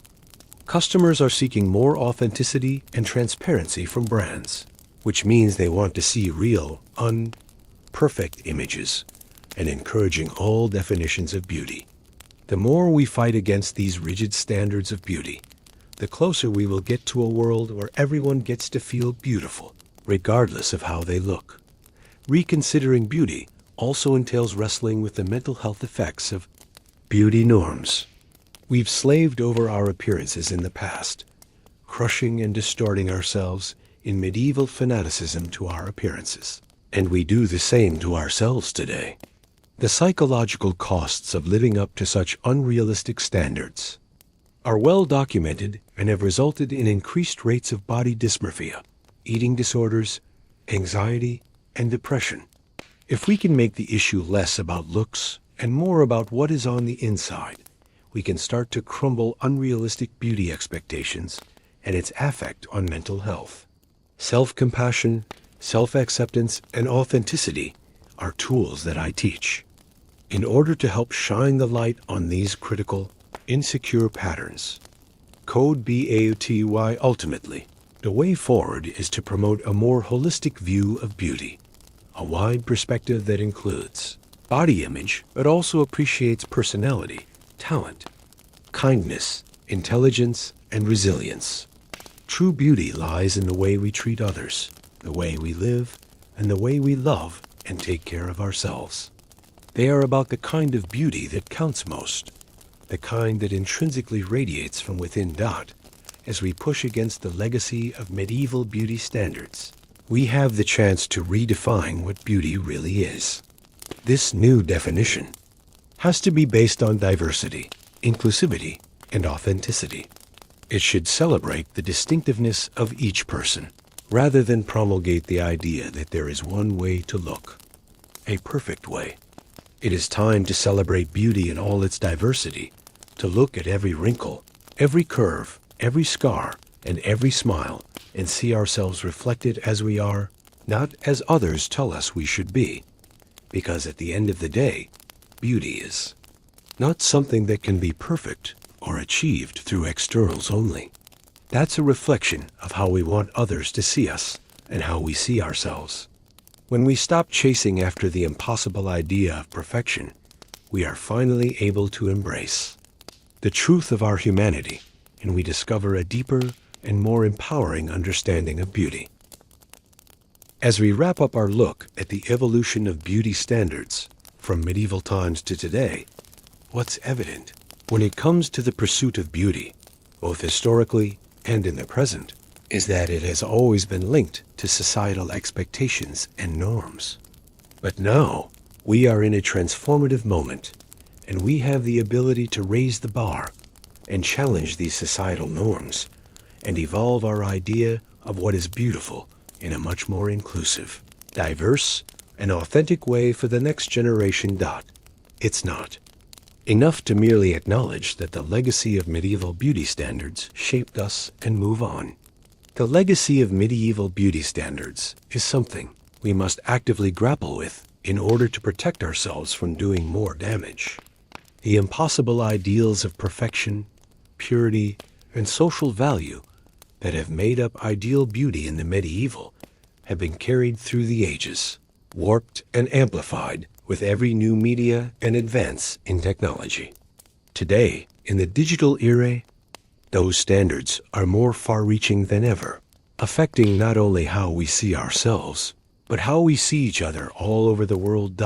Customers are seeking more authenticity and transparency from brands, which means they want to see real, perfect images, and encouraging all definitions of beauty. The more we fight against these rigid standards of beauty, the closer we will get to a world where everyone gets to feel beautiful, regardless of how they look. Reconsidering beauty also entails wrestling with the mental health effects of beauty norms. We've slaved over our appearances in the past, crushing and distorting ourselves in medieval fanaticism to our appearances, and we do the same to ourselves today. The psychological costs of living up to such unrealistic standards are well documented and have resulted in increased rates of body dysmorphia, eating disorders, anxiety, and depression. If we can make the issue less about looks and more about what is on the inside, we can start to crumble unrealistic beauty expectations and its effect on mental health. Self-compassion, self-acceptance, and authenticity are tools that I teach in order to help shine the light on these critical, insecure patterns. Code BAUTY. Ultimately, the way forward is to promote a more holistic view of beauty, a wide perspective that includes body image, but also appreciates personality, talent, kindness, intelligence, and resilience. True beauty lies in the way we treat others, the way we live, and the way we love and take care of ourselves. They are about the kind of beauty that counts most, the kind that intrinsically radiates from within. As we push against the legacy of medieval beauty standards, we have the chance to redefine what beauty really is. This new definition has to be based on diversity, inclusivity, and authenticity. It should celebrate the distinctiveness of each person, rather than promulgate the idea that there is one way to look, a perfect way. It is time to celebrate beauty in all its diversity, to look at every wrinkle, every curve, every scar, and every smile, and see ourselves reflected as we are, not as others tell us we should be. Because at the end of the day, beauty is not something that can be perfect or achieved through externals only. That's a reflection of how we want others to see us and how we see ourselves. When we stop chasing after the impossible idea of perfection, we are finally able to embrace the truth of our humanity, and we discover a deeper and more empowering understanding of beauty. As we wrap up our look at the evolution of beauty standards from medieval times to today, what's evident when it comes to the pursuit of beauty, both historically and in the present, is that it has always been linked to societal expectations and norms. But now, we are in a transformative moment, and we have the ability to raise the bar and challenge these societal norms and evolve our idea of what is beautiful in a much more inclusive, diverse, and authentic way for the next generation. It's not enough to merely acknowledge that the legacy of medieval beauty standards shaped us and move on. The legacy of medieval beauty standards is something we must actively grapple with in order to protect ourselves from doing more damage. The impossible ideals of perfection, purity, and social value that have made up ideal beauty in the medieval have been carried through the ages, warped and amplified with every new media and advance in technology. Today, in the digital era, those standards are more far-reaching than ever, affecting not only how we see ourselves, but how we see each other all over the world.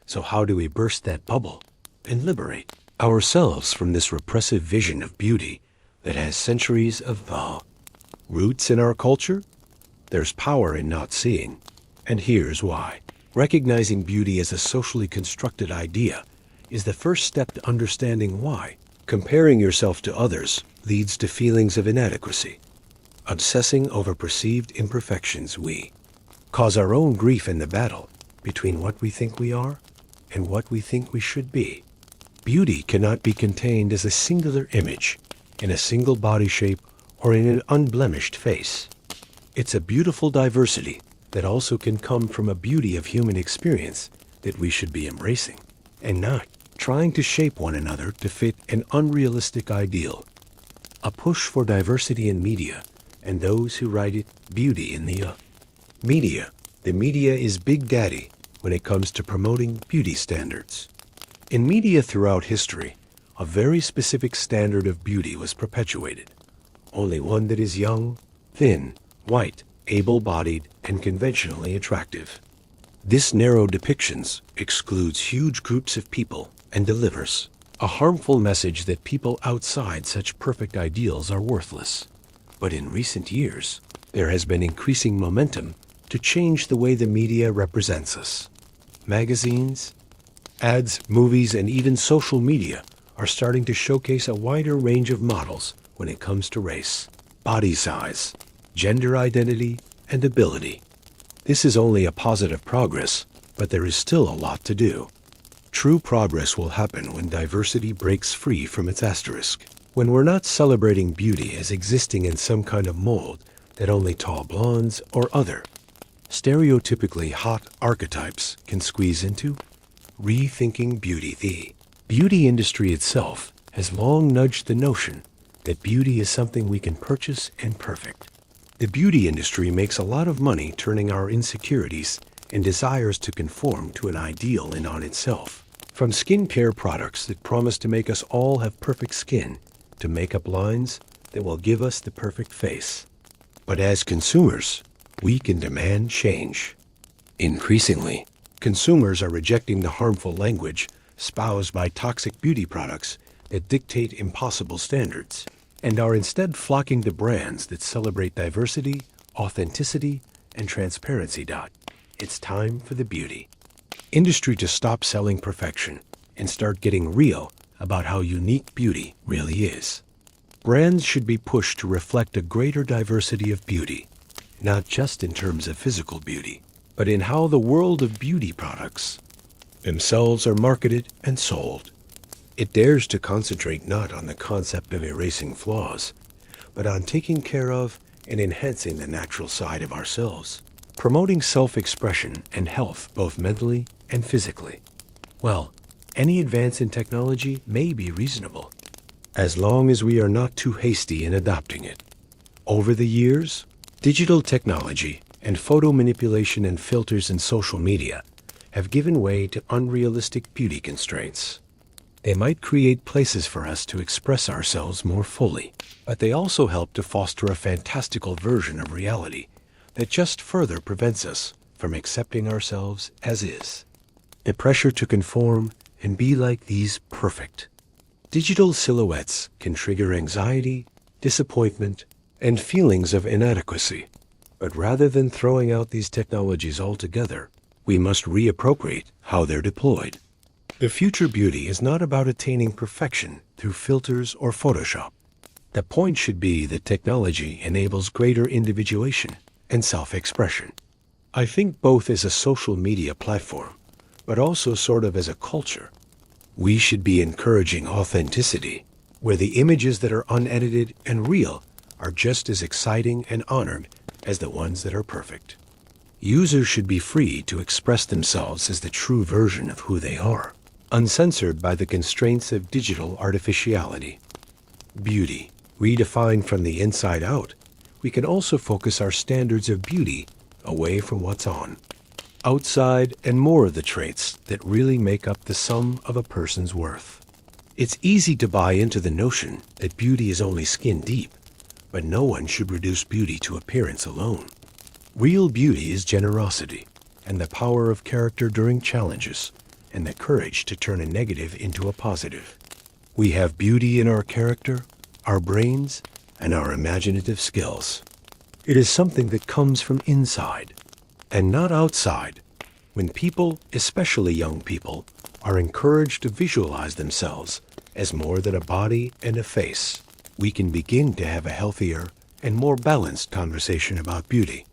So how do we burst that bubble and liberate ourselves from this repressive vision of beauty that has centuries of roots in our culture? There's power in not seeing, and here's why. Recognizing beauty as a socially constructed idea is the first step to understanding why comparing yourself to others leads to feelings of inadequacy. Obsessing over perceived imperfections, we cause our own grief in the battle between what we think we are and what we think we should be. Beauty cannot be contained as a singular image, in a single body shape, or in an unblemished face. It's a beautiful diversity that also can come from a beauty of human experience that we should be embracing, and not trying to shape one another to fit an unrealistic ideal. A push for diversity in media and those who write it, beauty in the media. The media is Big Daddy when it comes to promoting beauty standards. In media throughout history, a very specific standard of beauty was perpetuated. Only one that is young, thin, white, able-bodied, and conventionally attractive. This narrow depictions excludes huge groups of people and delivers a harmful message that people outside such perfect ideals are worthless. But in recent years, there has been increasing momentum to change the way the media represents us. Magazines, ads, movies, and even social media are starting to showcase a wider range of models when it comes to race, body size, gender identity, and ability. This is only a positive progress, but there is still a lot to do. True progress will happen when diversity breaks free from its asterisk, when we're not celebrating beauty as existing in some kind of mold that only tall blondes or other stereotypically hot archetypes can squeeze into. Rethinking beauty. The beauty industry itself has long nudged the notion that beauty is something we can purchase and perfect. The beauty industry makes a lot of money turning our insecurities and desires to conform to an ideal in on itself. From skincare products that promise to make us all have perfect skin, to makeup lines that will give us the perfect face. But as consumers, we can demand change. Increasingly, consumers are rejecting the harmful language espoused by toxic beauty products that dictate impossible standards, and are instead flocking to brands that celebrate diversity, authenticity, and transparency. It's time for the beauty industry to stop selling perfection and start getting real about how unique beauty really is. Brands should be pushed to reflect a greater diversity of beauty, not just in terms of physical beauty, but in how the world of beauty products themselves are marketed and sold. It dares to concentrate not on the concept of erasing flaws, but on taking care of and enhancing the natural side of ourselves, promoting self-expression and health both mentally and physically. Well, any advance in technology may be reasonable, as long as we are not too hasty in adopting it. Over the years, digital technology and photo manipulation and filters in social media have given way to unrealistic beauty constraints. They might create places for us to express ourselves more fully, but they also help to foster a fantastical version of reality that just further prevents us from accepting ourselves as is. The pressure to conform and be like these perfect digital silhouettes can trigger anxiety, disappointment, and feelings of inadequacy. But rather than throwing out these technologies altogether, we must reappropriate how they're deployed. The future beauty is not about attaining perfection through filters or Photoshop. The point should be that technology enables greater individuation and self-expression. I think both as a social media platform, but also sort of as a culture. We should be encouraging authenticity, where the images that are unedited and real are just as exciting and honored as the ones that are perfect. Users should be free to express themselves as the true version of who they are, uncensored by the constraints of digital artificiality. Beauty, redefined from the inside out, we can also focus our standards of beauty away from what's on, outside, and more of the traits that really make up the sum of a person's worth. It's easy to buy into the notion that beauty is only skin deep, but no one should reduce beauty to appearance alone. Real beauty is generosity, and the power of character during challenges, and the courage to turn a negative into a positive. We have beauty in our character, our brains, and our imaginative skills. It is something that comes from inside, and not outside. When people, especially young people, are encouraged to visualize themselves as more than a body and a face, we can begin to have a healthier and more balanced conversation about beauty.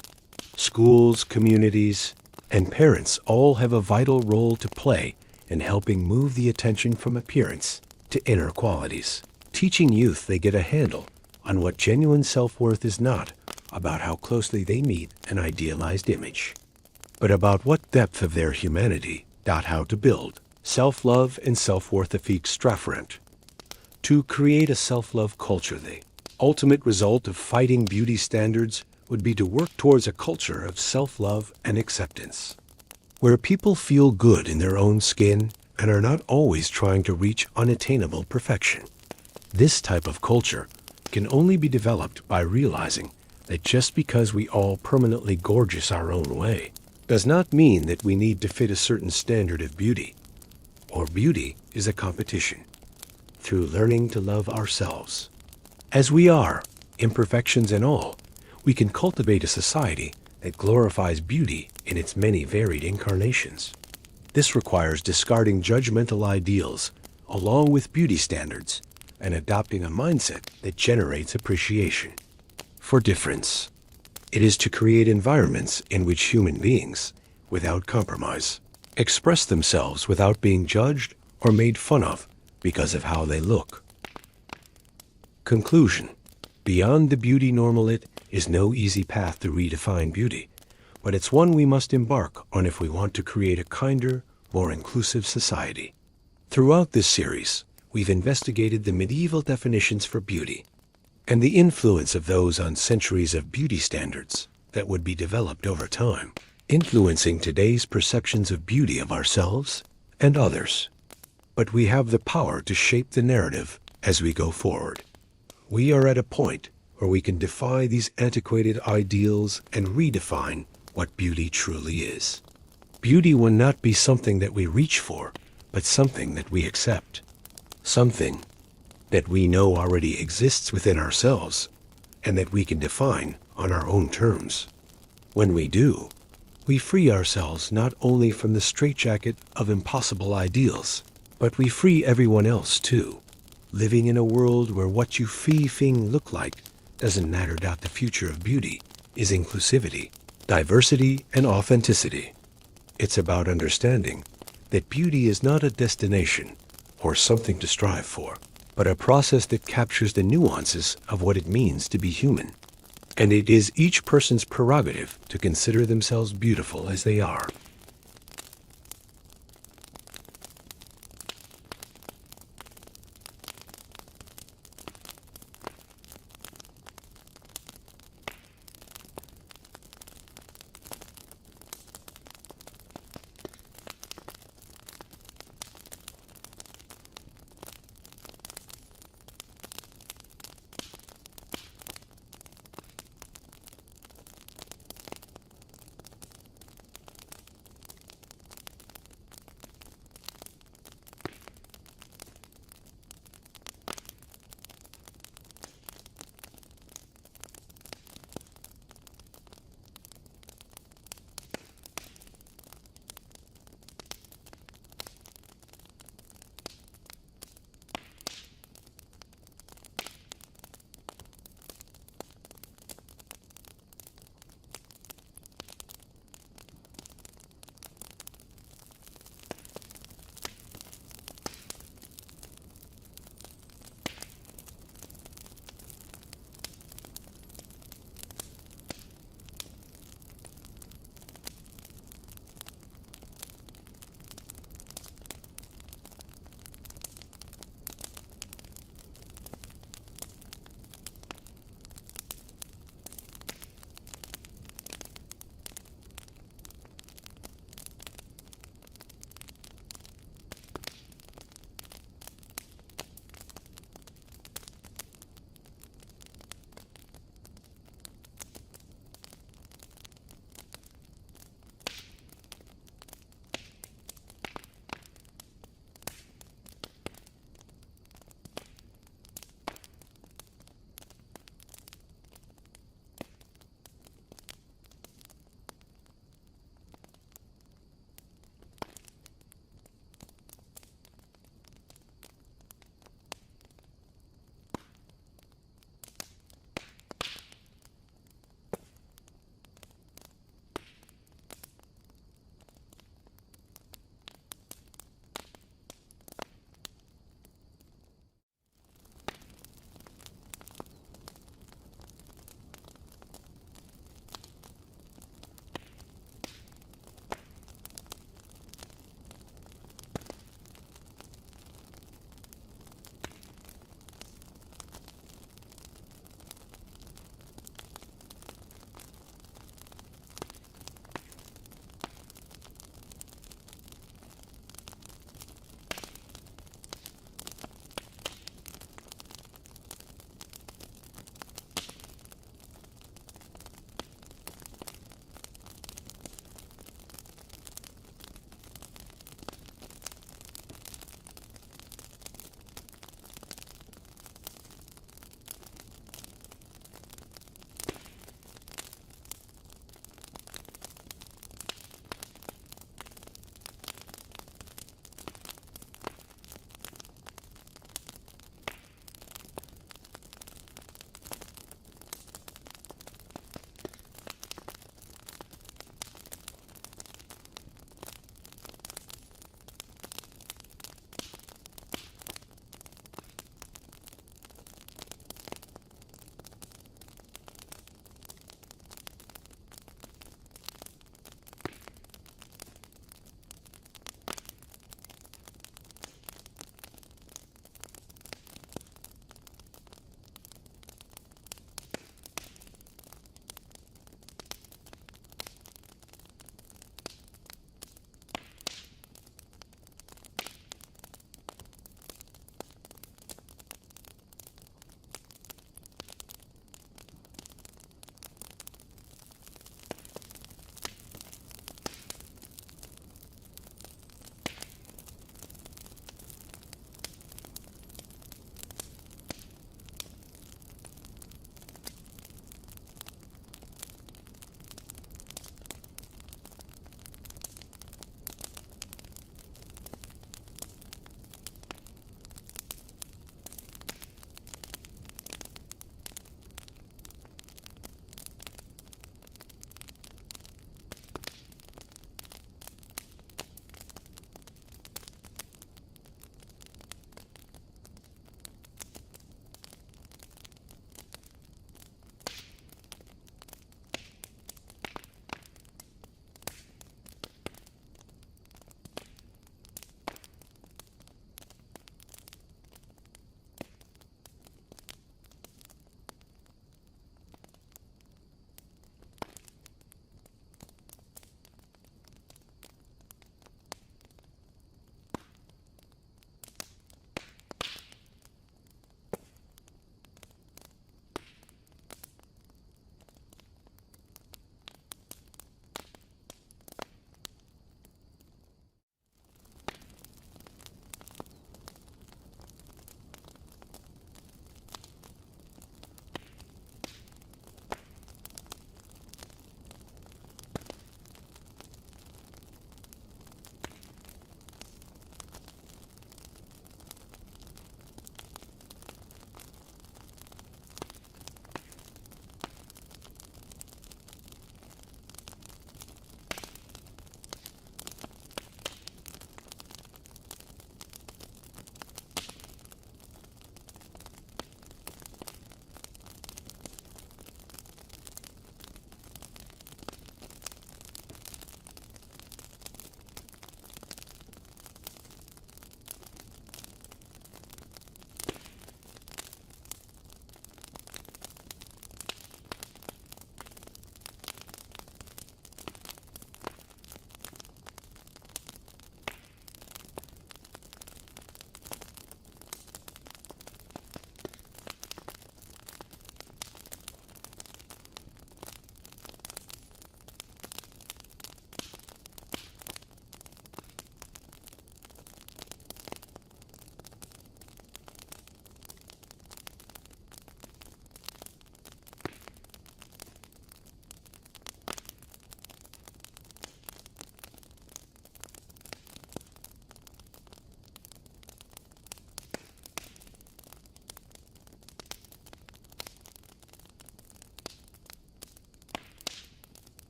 Schools, communities, and parents all have a vital role to play in helping move the attention from appearance to inner qualities, teaching youth they get a handle on what genuine self-worth is not about how closely they meet an idealized image, but about what depth of their humanity, how to build self-love and self-worth extraferent. To create a self-love culture, the ultimate result of fighting beauty standards would be to work towards a culture of self-love and acceptance, where people feel good in their own skin and are not always trying to reach unattainable perfection. This type of culture can only be developed by realizing that just because we all permanently gorgeous our own way does not mean that we need to fit a certain standard of beauty, or beauty is a competition. Through learning to love ourselves as we are, imperfections and all, we can cultivate a society that glorifies beauty in its many varied incarnations. This requires discarding judgmental ideals along with beauty standards and adopting a mindset that generates appreciation for difference. It is to create environments in which human beings, without compromise, express themselves without being judged or made fun of because of how they look. Conclusion. Beyond the beauty normal, it is no easy path to redefine beauty, but it's one we must embark on if we want to create a kinder, more inclusive society. Throughout this series, we've investigated the medieval definitions for beauty and the influence of those on centuries of beauty standards that would be developed over time, influencing today's perceptions of beauty of ourselves and others. But we have the power to shape the narrative as we go forward. We are at a point where we can defy these antiquated ideals and redefine what beauty truly is. Beauty will not be something that we reach for, but something that we accept. Something that we know already exists within ourselves and that we can define on our own terms. When we do, we free ourselves not only from the straitjacket of impossible ideals, but we free everyone else too. Living in a world where what you feel look like doesn't matter. The future of beauty is inclusivity, diversity, and authenticity. It's about understanding that beauty is not a destination or something to strive for, but a process that captures the nuances of what it means to be human. And it is each person's prerogative to consider themselves beautiful as they are.